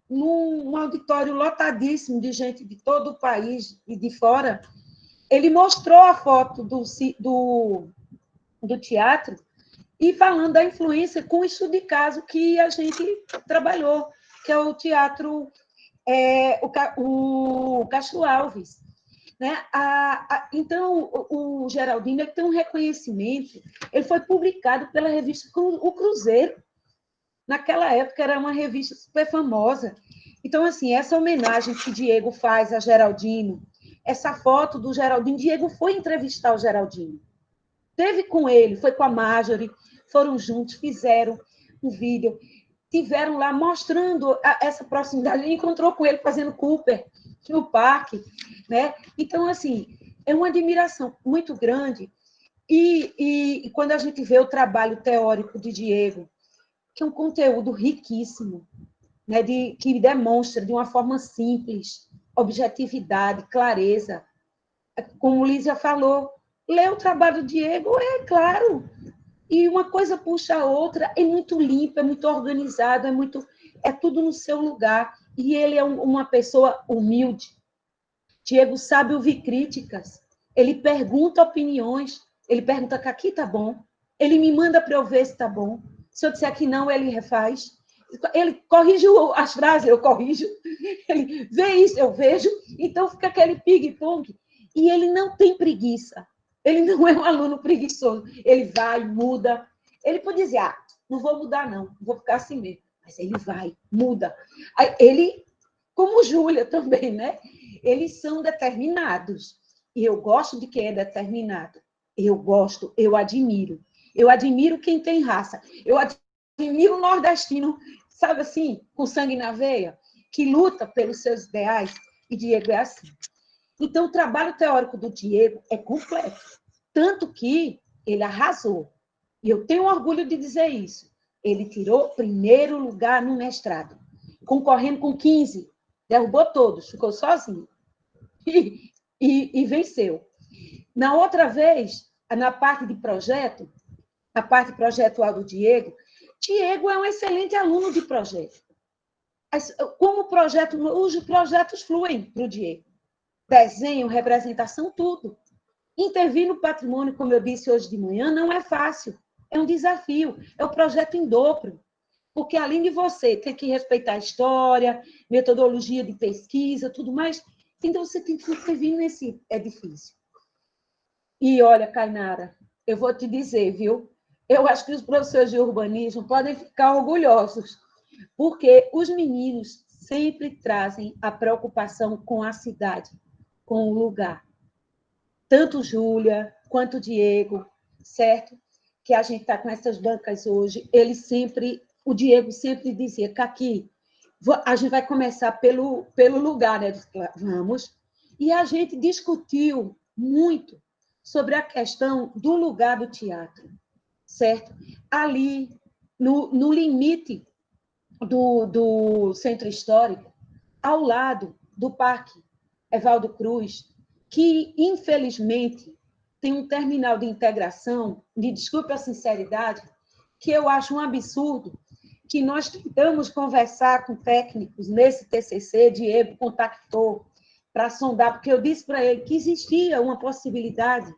num auditório lotadíssimo de gente de todo o país e de fora, ele mostrou a foto do teatro e falando da influência com o estudo de caso que a gente trabalhou, que é o teatro, o Castro Alves. Né? Então, o Geraldino tem um reconhecimento, ele foi publicado pela revista O Cruzeiro, naquela época era uma revista super famosa. Então, assim, essa homenagem que Diego faz a Geraldino, essa foto do Geraldino, Diego foi entrevistar o Geraldino, teve com ele, foi com a Marjorie, foram juntos, fizeram um vídeo, tiveram lá mostrando essa proximidade, ele encontrou com ele fazendo Cooper no parque, né? Então, assim, é uma admiração muito grande. E quando a gente vê o trabalho teórico de Diego, que é um conteúdo riquíssimo, né? Que demonstra de uma forma simples, objetividade, clareza. Como Lísia falou, ler o trabalho do Diego, é claro, e uma coisa puxa a outra, é muito limpo, é muito organizado, é tudo no seu lugar. E ele é uma pessoa humilde. Diego sabe ouvir críticas, ele pergunta opiniões, ele pergunta que aqui está bom, ele me manda para eu ver se está bom. Se eu disser que não, ele refaz. Ele corrige as frases, eu corrijo. Ele vê isso, eu vejo. Então fica aquele ping-pong. E ele não tem preguiça. Ele não é um aluno preguiçoso. Ele vai, muda. Ele pode dizer, não vou mudar, não, vou ficar assim mesmo. Mas ele vai, muda. Ele, como Júlia também, né? Eles são determinados. E eu gosto de quem é determinado. Eu gosto, eu admiro. Eu admiro quem tem raça. Eu admiro o nordestino, sabe assim, com sangue na veia, que luta pelos seus ideais. E Diego é assim. Então, o trabalho teórico do Diego é completo. Tanto que ele arrasou. E eu tenho orgulho de dizer isso. Ele tirou primeiro lugar no mestrado, concorrendo com 15. Derrubou todos, ficou sozinho. E venceu. Na outra vez, na parte de projeto, a parte projetual do Diego é um excelente aluno de projeto. Como os projetos fluem para o Diego. Desenho, representação, tudo. Intervir no patrimônio, como eu disse hoje de manhã, não é fácil. É um desafio. É o projeto em dobro. Porque, além de você ter que respeitar a história, metodologia de pesquisa, tudo mais, então você tem que intervir nesse edifício. E, olha, Kainara, eu vou te dizer, viu? Eu acho que os professores de urbanismo podem ficar orgulhosos, porque os meninos sempre trazem a preocupação com a cidade, com o lugar. Tanto Júlia quanto Diego, certo? Que a gente está com essas bancas hoje, o Diego sempre dizia, Caqui, A gente vai começar pelo lugar, né? Vamos. E a gente discutiu muito sobre a questão do lugar do teatro, certo? Ali, no limite do centro histórico, ao lado do Parque Evaldo Cruz, que, infelizmente, tem um terminal de integração, me desculpe a sinceridade, que eu acho um absurdo, que nós tentamos conversar com técnicos nesse TCC, Diego contactou para sondar, porque eu disse para ele que existia uma possibilidade,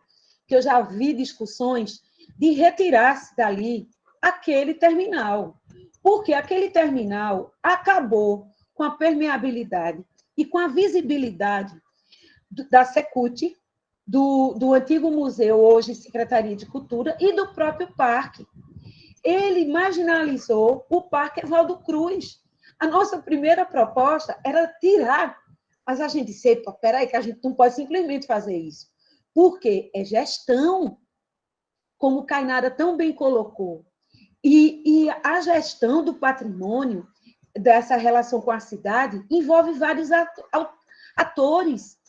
que eu já vi discussões, de retirar-se dali aquele terminal, porque aquele terminal acabou com a permeabilidade e com a visibilidade da Secult, do antigo museu, hoje Secretaria de Cultura, e do próprio parque. Ele marginalizou o Parque Evaldo Cruz. A nossa primeira proposta era tirar, mas a gente disse, peraí, que a gente não pode simplesmente fazer isso, porque é gestão, como o Kainara tão bem colocou. E a gestão do patrimônio, dessa relação com a cidade, envolve vários atores.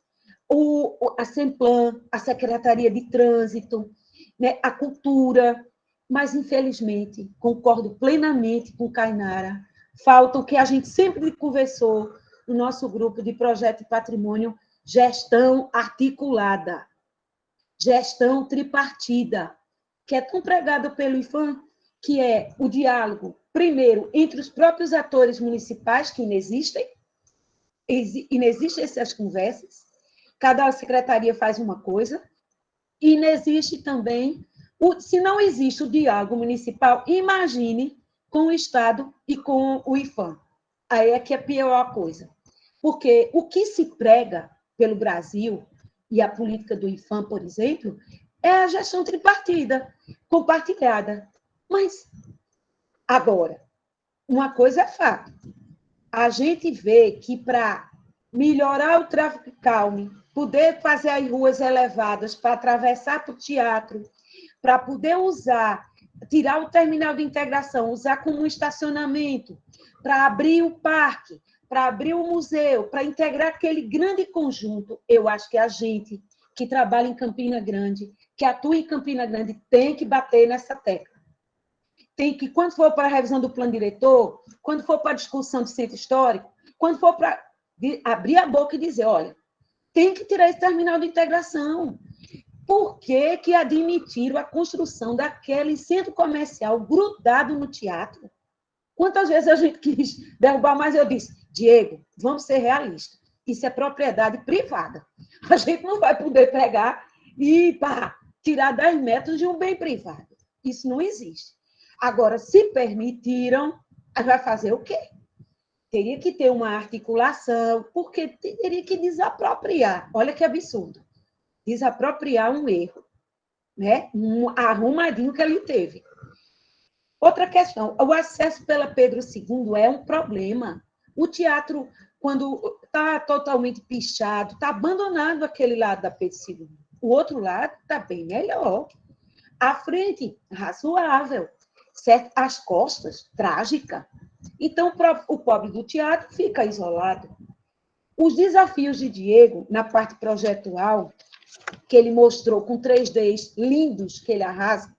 A Semplan, a Secretaria de Trânsito, né, a Cultura, mas, infelizmente, concordo plenamente com Kainara, falta o que a gente sempre conversou no nosso grupo de projeto de patrimônio, gestão articulada, gestão tripartida, que é tão pregada pelo IFAM, que é o diálogo, primeiro, entre os próprios atores municipais, que inexistem essas conversas, cada secretaria faz uma coisa, e inexiste também, se não existe o diálogo municipal, imagine com o Estado e com o IFAM. Aí é que é pior a coisa. Porque o que se prega pelo Brasil, e a política do IFAM, por exemplo, é a gestão tripartida, compartilhada. Mas, agora, uma coisa é fato. A gente vê que para melhorar o tráfego calmo, poder fazer as ruas elevadas para atravessar para o teatro, para poder usar, tirar o terminal de integração, usar como um estacionamento, para abrir o parque, para abrir o museu, para integrar aquele grande conjunto, eu acho que a gente que trabalha em Campina Grande, que atua em Campina Grande, tem que bater nessa tecla. Tem que, quando for para a revisão do plano diretor, quando for para a discussão do centro histórico, quando for para abrir a boca e dizer, olha, tem que tirar esse terminal de integração. Por que que admitiram a construção daquele centro comercial grudado no teatro? Quantas vezes a gente quis derrubar, mas eu disse, Diego, vamos ser realistas. Isso é propriedade privada. A gente não vai poder pegar e tirar 10 metros de um bem privado. Isso não existe. Agora, se permitiram, vai fazer o quê? Teria que ter uma articulação, porque teria que desapropriar. Olha que absurdo. Desapropriar um erro, né? Um arrumadinho que ele teve. Outra questão, o acesso pela Pedro II é um problema. O teatro, quando está totalmente pichado, está abandonado aquele lado da Pedro II. O outro lado está bem melhor. A frente, razoável. Certo? As costas, trágica. Então, o pobre do teatro fica isolado. Os desafios de Diego, na parte projetual, que ele mostrou com 3Ds lindos, que ele arrasa,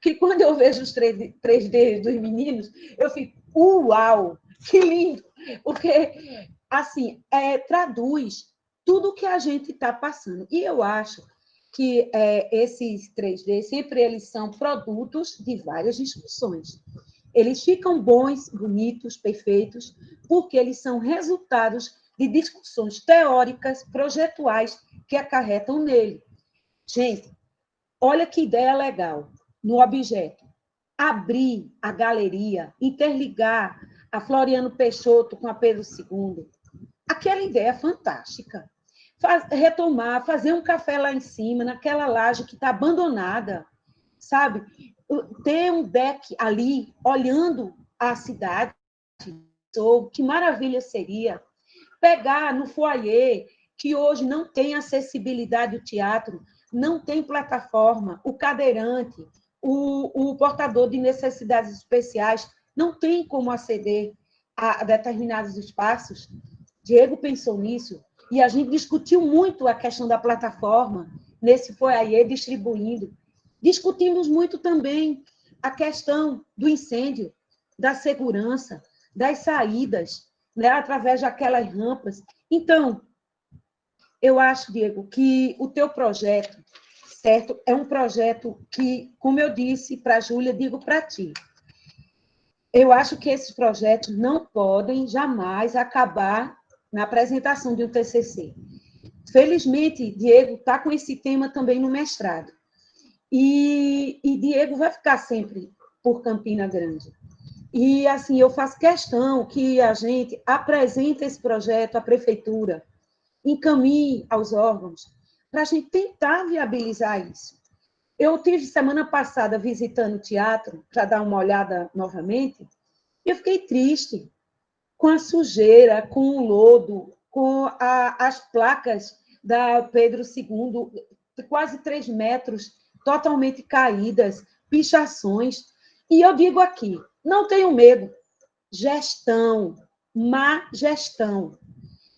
que quando eu vejo os 3Ds dos meninos, eu fico, uau, que lindo! Porque, assim, traduz tudo o que a gente está passando. E eu acho que esses 3D, sempre eles são produtos de várias discussões. Eles ficam bons, bonitos, perfeitos, porque eles são resultados de discussões teóricas, projetuais, que acarretam nele. Gente, olha que ideia legal no objeto. Abrir a galeria, interligar a Floriano Peixoto com a Pedro II. Aquela ideia é fantástica. Retomar, fazer um café lá em cima, naquela laje que está abandonada, sabe? Ter um deck ali, olhando a cidade, que maravilha seria. Pegar no foyer, que hoje não tem acessibilidade ao teatro, não tem plataforma, o cadeirante, o portador de necessidades especiais, não tem como aceder. a determinados espaços. Diego pensou nisso, e a gente discutiu muito a questão da plataforma, nesse Foi Aí, distribuindo. Discutimos muito também a questão do incêndio, da segurança, das saídas, né, através daquelas rampas. Então, eu acho, Diego, que o teu projeto, certo, é um projeto que, como eu disse para a Júlia, digo para ti, eu acho que esses projetos não podem jamais acabar na apresentação de um TCC. Felizmente, Diego está com esse tema também no mestrado. E Diego vai ficar sempre por Campina Grande. E, assim, eu faço questão que a gente apresente esse projeto à prefeitura, encaminhe aos órgãos, para a gente tentar viabilizar isso. Eu tive semana passada visitando o teatro, para dar uma olhada novamente, e eu fiquei triste com a sujeira, com o lodo, com as placas da Pedro II, quase 3 metros, totalmente caídas, pichações. E eu digo aqui, não tenho medo, gestão, má gestão.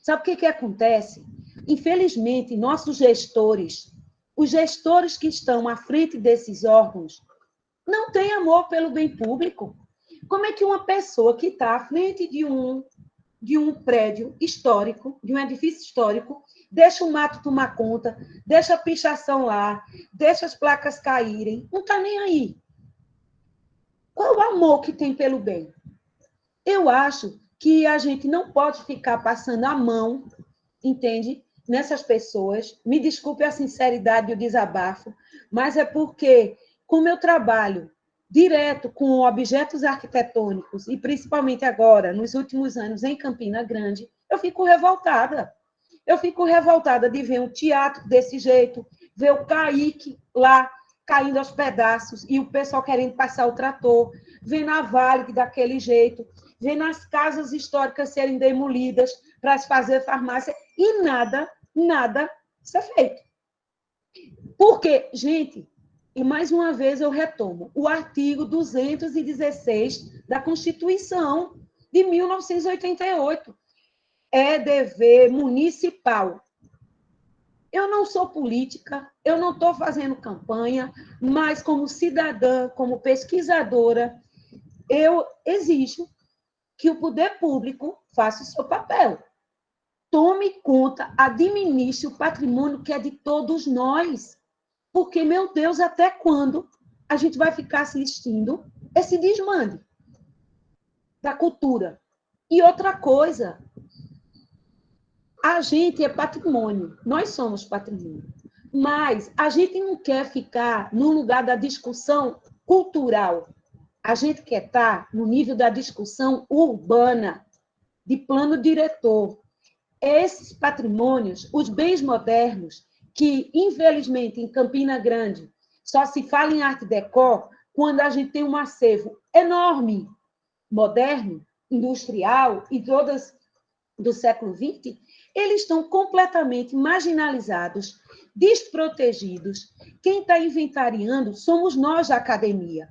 Sabe o que acontece? Infelizmente, nossos gestores, os gestores que estão à frente desses órgãos, não têm amor pelo bem público. Como é que uma pessoa que está à frente de um prédio histórico, de um edifício histórico, deixa o mato tomar conta, deixa a pichação lá, deixa as placas caírem, não está nem aí? Qual o amor que tem pelo bem? Eu acho que a gente não pode ficar passando a mão, entende? Nessas pessoas. Me desculpe a sinceridade e o desabafo, mas é porque, como eu trabalho direto com objetos arquitetônicos, e principalmente agora, nos últimos anos, em Campina Grande, eu fico revoltada. Eu fico revoltada de ver um teatro desse jeito, ver o Caique lá caindo aos pedaços e o pessoal querendo passar o trator, vendo a Vale daquele jeito, vendo as casas históricas serem demolidas para se fazer farmácia e nada ser feito. Porque, gente, e mais uma vez eu retomo, o artigo 216 da Constituição de 1988 é dever municipal. Eu não sou política, eu não estou fazendo campanha, mas como cidadã, como pesquisadora, eu exijo que o poder público faça o seu papel. Tome conta, administre o patrimônio que é de todos nós. Porque, meu Deus, até quando a gente vai ficar assistindo esse desmande da cultura? E outra coisa, a gente é patrimônio, nós somos patrimônio, mas a gente não quer ficar no lugar da discussão cultural, a gente quer estar no nível da discussão urbana, de plano diretor. Esses patrimônios, os bens modernos, que, infelizmente, em Campina Grande, só se fala em arte déco quando a gente tem um acervo enorme, moderno, industrial e todas do século XX, eles estão completamente marginalizados, desprotegidos. Quem está inventariando somos nós da academia.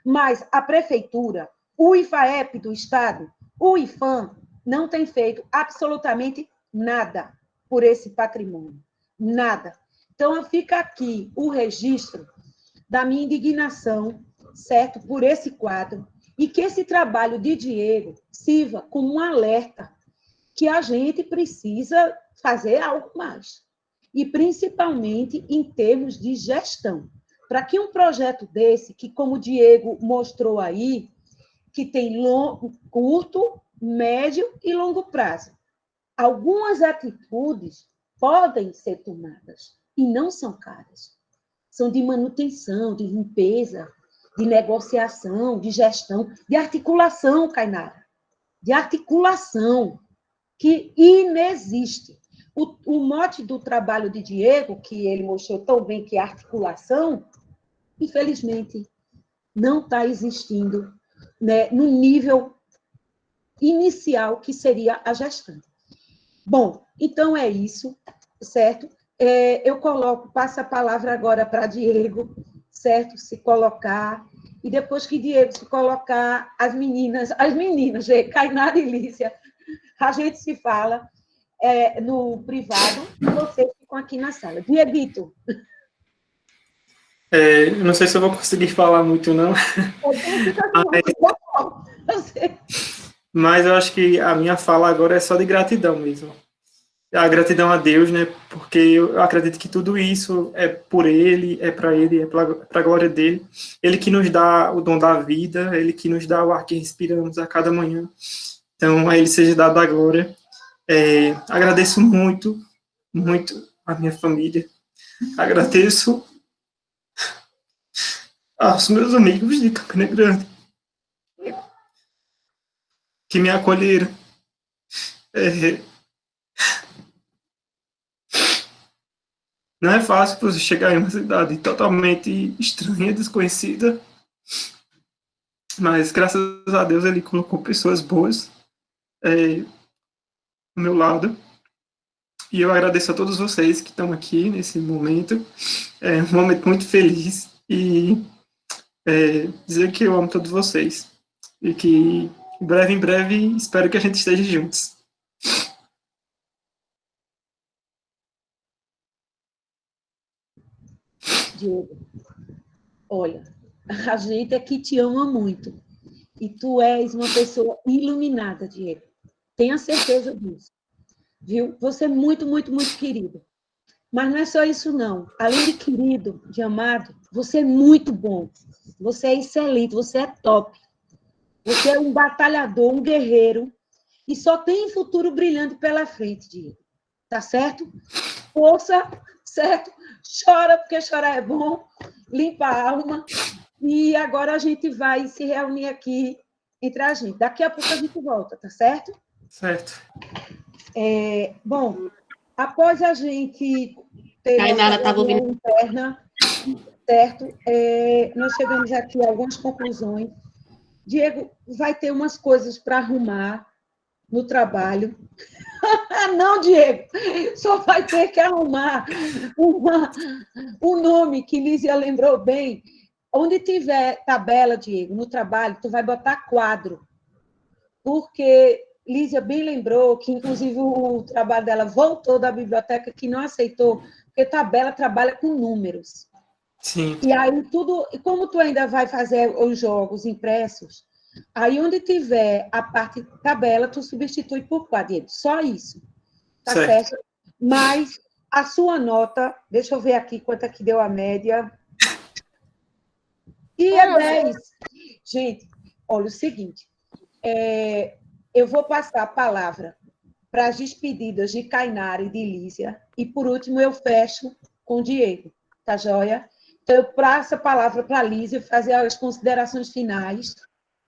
Mas a prefeitura, o IFAEP do Estado, o IFAM, não tem feito absolutamente nada por esse patrimônio. Nada. Então, fica aqui o registro da minha indignação, certo, por esse quadro, e que esse trabalho de Diego sirva como um alerta que a gente precisa fazer algo mais. E, principalmente, em termos de gestão. Para que um projeto desse, que, como o Diego mostrou aí, que tem curto, médio e longo prazo, algumas atitudes podem ser tomadas e não são caras. São de manutenção, de limpeza, de negociação, de gestão, de articulação, Cainara. De articulação, que inexiste. O mote do trabalho de Diego, que ele mostrou tão bem, que é articulação, infelizmente, não está existindo, né, no nível inicial que seria a gestão. Bom, então é isso, certo? Eu passo a palavra agora para Diego, certo? Se colocar e depois que Diego se colocar, as meninas, Cainara e Lícia, a gente se fala no privado, e vocês ficam aqui na sala. Dieguito. Não sei se eu vou conseguir falar muito, não. Mas eu acho que a minha fala agora é só de gratidão mesmo. A gratidão a Deus, né? Porque eu acredito que tudo isso é por Ele, é para Ele, é para a glória dele. Ele que nos dá o dom da vida, Ele que nos dá o ar que respiramos a cada manhã. Então, a Ele seja dada a glória. Agradeço muito, muito a minha família. Agradeço aos meus amigos de Campina Grande que me acolheram. Não é fácil você chegar em uma cidade totalmente estranha, desconhecida, mas graças a Deus ele colocou pessoas boas ao meu lado. E eu agradeço a todos vocês que estão aqui nesse momento. É um momento muito feliz e dizer que eu amo todos vocês e que em breve, espero que a gente esteja juntos. Diego, olha, a gente aqui te ama muito. E tu és uma pessoa iluminada, Diego. Tenha certeza disso. Viu? Você é muito, muito, muito querido. Mas não é só isso, não. Além de querido, de amado, você é muito bom. Você é excelente, você é top. Você é um batalhador, um guerreiro. E só tem futuro brilhante pela frente, Diego. Tá certo? Força, certo? Chora, porque chorar é bom. Limpa a alma. E agora a gente vai se reunir aqui entre a gente. Daqui a pouco a gente volta, tá certo? Certo. Bom, após a gente ter Cainara estava ouvindo interna, certo? Nós chegamos aqui a algumas conclusões. Diego vai ter umas coisas para arrumar no trabalho. Não, Diego, só vai ter que arrumar um nome que Lísia lembrou bem. Onde tiver tabela, Diego, no trabalho, tu vai botar quadro. Porque Lísia bem lembrou que, inclusive, o trabalho dela voltou da biblioteca, que não aceitou, porque tabela trabalha com números. Sim. E aí, como tu ainda vai fazer os jogos impressos, aí onde tiver a parte tabela, tu substitui por quadro. Só isso. Tá certo? Mas a sua nota, deixa eu ver aqui quanto é que deu a média. E é 10. Gente, olha o seguinte, eu vou passar a palavra para as despedidas de Cainara e de Lísia, e por último eu fecho com o Diego, tá joia? Então eu passo a palavra para a Lísia fazer as considerações finais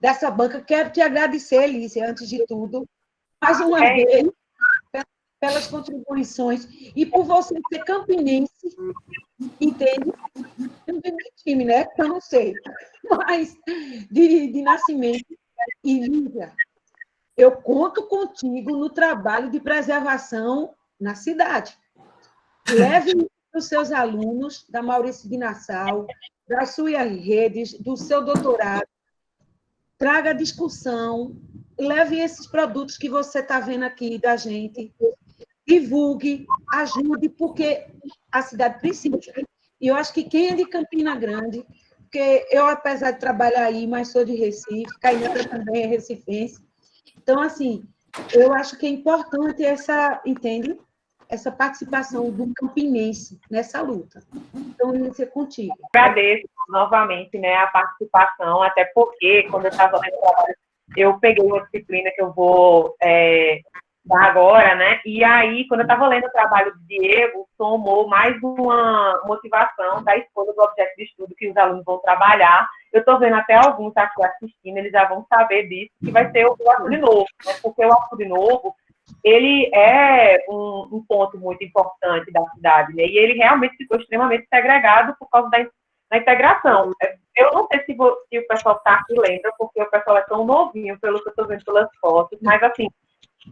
dessa banca. Quero te agradecer, Lísia, antes de tudo, mais uma vez, pelas contribuições e por você ser campinense, entende? Não tem nem time, né? Eu não sei. Mas de nascimento. E, Lígia, eu conto contigo no trabalho de preservação na cidade. Leve os seus alunos da Maurício de Nassau, das suas redes, do seu doutorado, traga discussão, leve esses produtos que você está vendo aqui da gente, divulgue, ajude, porque a cidade precisa. E eu acho que quem é de Campina Grande, porque eu, apesar de trabalhar aí, mas sou de Recife, Cainara também é recifense. Então, assim, eu acho que é importante entende? Essa participação do campinense nessa luta. Então, isso é contigo. Agradeço novamente, né, a participação, até porque, quando eu estava lendo o trabalho, eu peguei uma disciplina que eu vou dar agora, né, e aí, quando eu estava lendo o trabalho do Diego, somou mais uma motivação da escolha do objeto de estudo que os alunos vão trabalhar. Eu estou vendo até alguns aqui assistindo, eles já vão saber disso, que vai ser o Arco de Novo, né, porque o Arco de Novo, ele é um ponto muito importante da cidade, né? E ele realmente ficou extremamente segregado por causa da integração. Eu não sei se o pessoal está aqui lembra, porque o pessoal é tão novinho, pelo que eu estou vendo pelas fotos, mas, assim,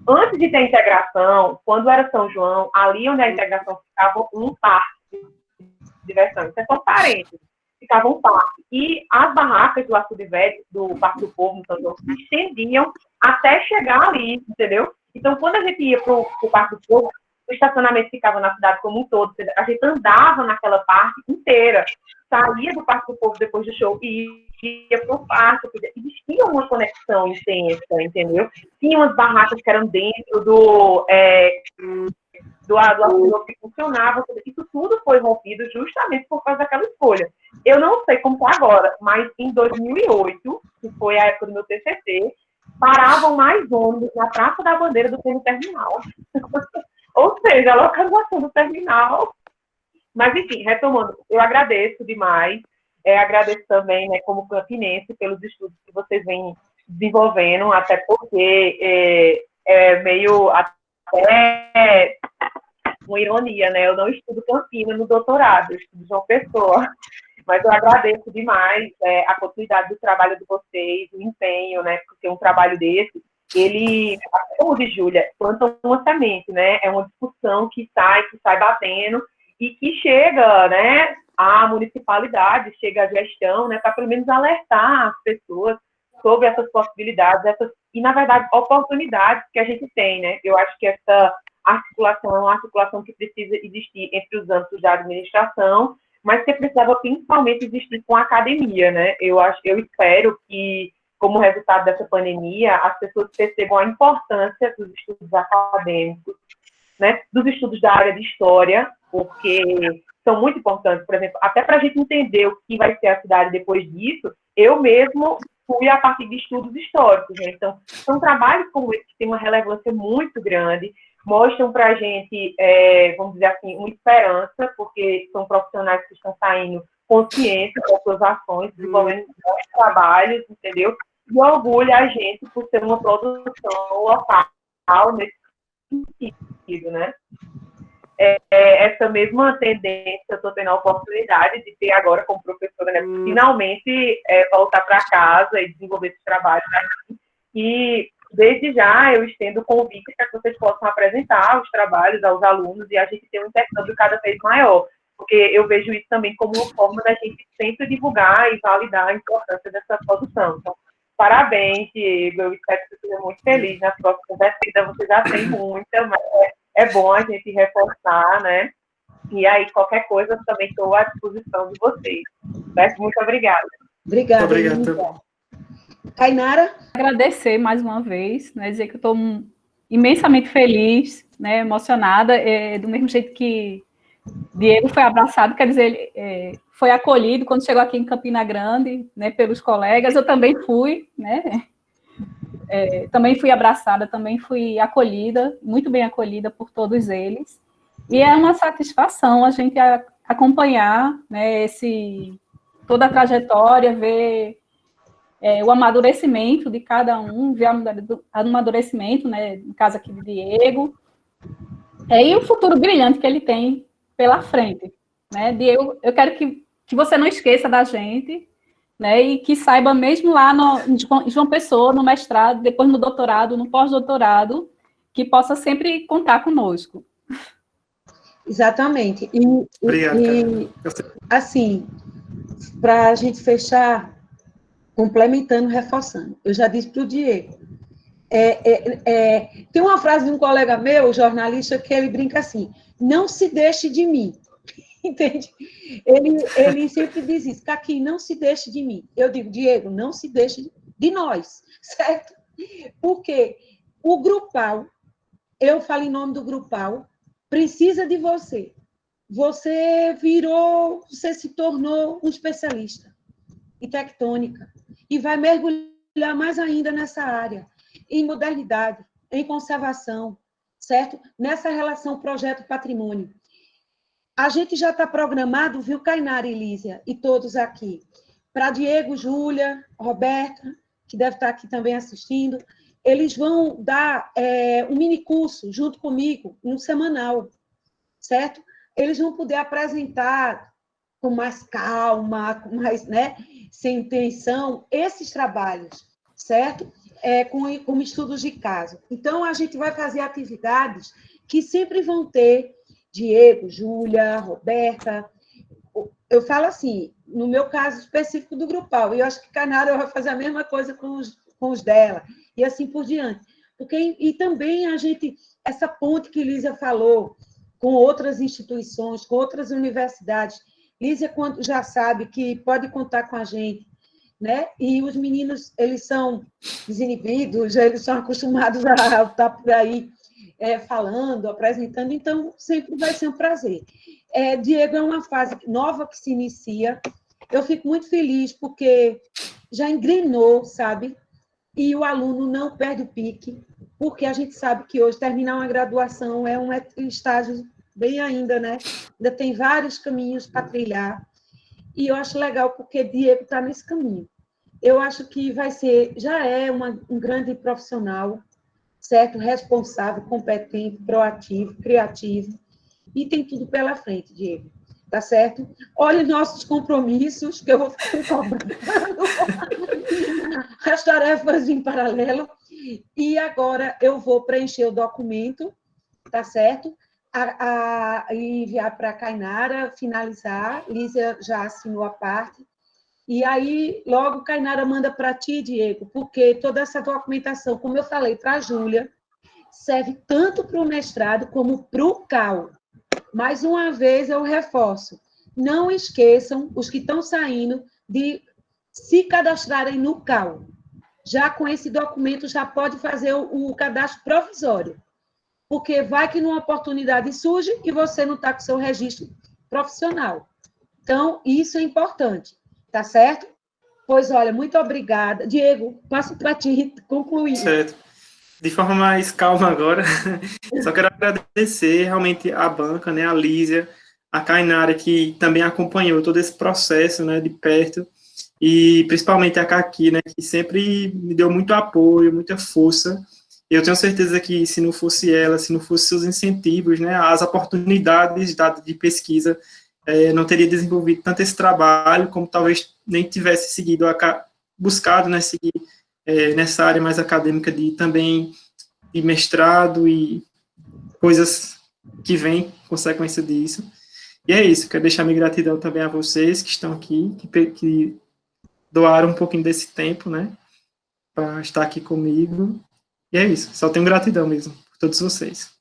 antes de ter integração, quando era São João, ali onde a integração ficava um parque de diversão. Isso é só parênteses. ficava um parque. E as barracas do Açude Velho, do Parque do Povo, no São João, se estendiam até chegar ali, entendeu? Então, quando a gente ia para o Parque do Povo, o estacionamento ficava na cidade como um todo. A gente andava naquela parte inteira. Saía do Parque do Povo depois do show e ia para o parque. Existia uma conexão intensa, entendeu? Tinha umas barracas que eram dentro do asilo que funcionava. Isso tudo foi rompido justamente por causa daquela escolha. Eu não sei como está agora, mas em 2008, que foi a época do meu TCC, paravam mais ônibus na Praça da Bandeira do que no terminal. Ou seja, a localização do terminal. Mas, enfim, retomando, eu agradeço demais. Agradeço também, né, como campinense, pelos estudos que vocês vêm desenvolvendo, até porque é meio até uma ironia, né? Eu não estudo Campina no doutorado, eu estudo João Pessoa. Mas eu agradeço demais a continuidade do trabalho de vocês, o empenho, né? Porque um trabalho desse, ele, como diz Júlia, planta uma semente, né? É uma discussão que sai batendo e que chega, né, à municipalidade, chega à gestão, né, para pelo menos alertar as pessoas sobre essas possibilidades, e, na verdade, oportunidades que a gente tem, né? Eu acho que essa articulação é uma articulação que precisa existir entre os âmbitos da administração, mas que precisava principalmente existir com a academia, né? Eu espero que, como resultado dessa pandemia, as pessoas percebam a importância dos estudos acadêmicos, né? Dos estudos da área de história, porque são muito importantes, por exemplo, até para a gente entender o que vai ser a cidade depois disso. Eu mesmo fui a partir de estudos históricos, né? Então, são trabalhos como esse que têm uma relevância muito grande, mostram para a gente, vamos dizer assim, uma esperança, porque são profissionais que estão saindo conscientes das suas ações, desenvolvendo bons trabalhos, entendeu? E orgulha a gente por ser uma produção local nesse sentido, né? Essa mesma tendência eu estou tendo a oportunidade de ter agora como professora, né? Finalmente voltar para casa e desenvolver esse trabalho aqui. E desde já eu estendo o convite para que vocês possam apresentar os trabalhos aos alunos e a gente ter um intercâmbio cada vez maior, porque eu vejo isso também como uma forma da gente sempre divulgar e validar a importância dessa produção. Então, parabéns, Diego, eu espero que você seja muito feliz nas próximas defesas, você já tem muita, mas é bom a gente reforçar, né? E aí, qualquer coisa, eu também estou à disposição de vocês. Muito obrigada. Obrigada. Obrigado. Kainara? Agradecer mais uma vez, né, dizer que eu estou imensamente feliz, né, emocionada, do mesmo jeito que Diego foi abraçado, quer dizer, ele foi acolhido quando chegou aqui em Campina Grande, né, pelos colegas, eu também fui, né, também fui abraçada, também fui acolhida, muito bem acolhida por todos eles, e é uma satisfação a gente acompanhar, né, toda a trajetória, ver o amadurecimento de cada um, ver o amadurecimento, né, no caso aqui de Diego, e o futuro brilhante que ele tem pela frente, né, Diego, eu quero que você não esqueça da gente, né, e que saiba mesmo lá em João Pessoa, no mestrado, depois no doutorado, no pós-doutorado, que possa sempre contar conosco. Exatamente. Obrigado, assim, para a gente fechar, complementando, reforçando, eu já disse para o Diego, tem uma frase de um colega meu, jornalista, que ele brinca assim, não se deixe de mim, entende? Ele sempre diz isso, Caqui, não se deixe de mim. Eu digo, Diego, não se deixe de nós, certo? Porque o Grupal, eu falo em nome do Grupal, precisa de você. Você se tornou um especialista em tectônica e vai mergulhar mais ainda nessa área, em modernidade, em conservação, certo? Nessa relação projeto-patrimônio. A gente já está programado, viu, Kainara e Lísia, e todos aqui, para Diego, Júlia, Roberta, que deve estar aqui também assistindo, eles vão dar um minicurso junto comigo, um semanal, certo? Eles vão poder apresentar com mais calma, com mais, né, sem intenção, esses trabalhos, certo? Com estudos de caso. Então, a gente vai fazer atividades que sempre vão ter Diego, Júlia, Roberta, eu falo assim, no meu caso específico do grupal, e eu acho que Cainara vai fazer a mesma coisa com os dela, e assim por diante. Porque, e também essa ponte que Lísia falou, com outras instituições, com outras universidades, Lísia já sabe que pode contar com a gente, né? E os meninos, eles são desinibidos, eles são acostumados a estar por aí falando, apresentando, então sempre vai ser um prazer. Diego, é uma fase nova que se inicia, eu fico muito feliz porque já engrenou, sabe? E o aluno não perde o pique, porque a gente sabe que hoje terminar uma graduação é um estágio bem ainda, né? Ainda tem vários caminhos para trilhar, e eu acho legal porque Diego está nesse caminho. Eu acho que já é um grande profissional, certo? Responsável, competente, proativo, criativo, e tem tudo pela frente, Diego. Tá certo? Olhe nossos compromissos, que eu vou ficar cobrando as tarefas em paralelo, e agora eu vou preencher o documento, tá certo? E enviar para a Cainara, finalizar, Lísia já assinou a parte, e aí logo Cainara manda para ti, Diego, porque toda essa documentação, como eu falei para a Júlia, serve tanto para o mestrado como para o CAU. Mais uma vez eu reforço, não esqueçam, os que estão saindo, de se cadastrarem no CAU. Já com esse documento, já pode fazer o cadastro provisório, porque vai que numa oportunidade surge e você não está com seu registro profissional. Então, isso é importante, tá certo? Pois, olha, muito obrigada. Diego, passo para ti concluir. Certo. De forma mais calma agora, só quero agradecer realmente a banca, né, a Lísia, a Cainara, que também acompanhou todo esse processo, né, de perto, e principalmente a Kaki, né, que sempre me deu muito apoio, muita força. Eu tenho certeza que se não fosse ela, se não fossem os incentivos, né, as oportunidades de pesquisa, não teria desenvolvido tanto esse trabalho, como talvez nem tivesse seguido, buscado, né, seguir nessa área mais acadêmica de mestrado e coisas que vêm consequência disso. E é isso, quero deixar minha gratidão também a vocês que estão aqui, que doaram um pouquinho desse tempo, né, para estar aqui comigo. E é isso, só tenho gratidão mesmo por todos vocês.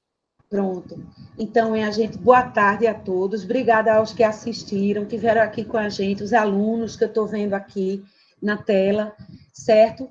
Pronto. Então, boa tarde a todos. Obrigada aos que assistiram, que vieram aqui com a gente, os alunos que eu estou vendo aqui na tela, certo?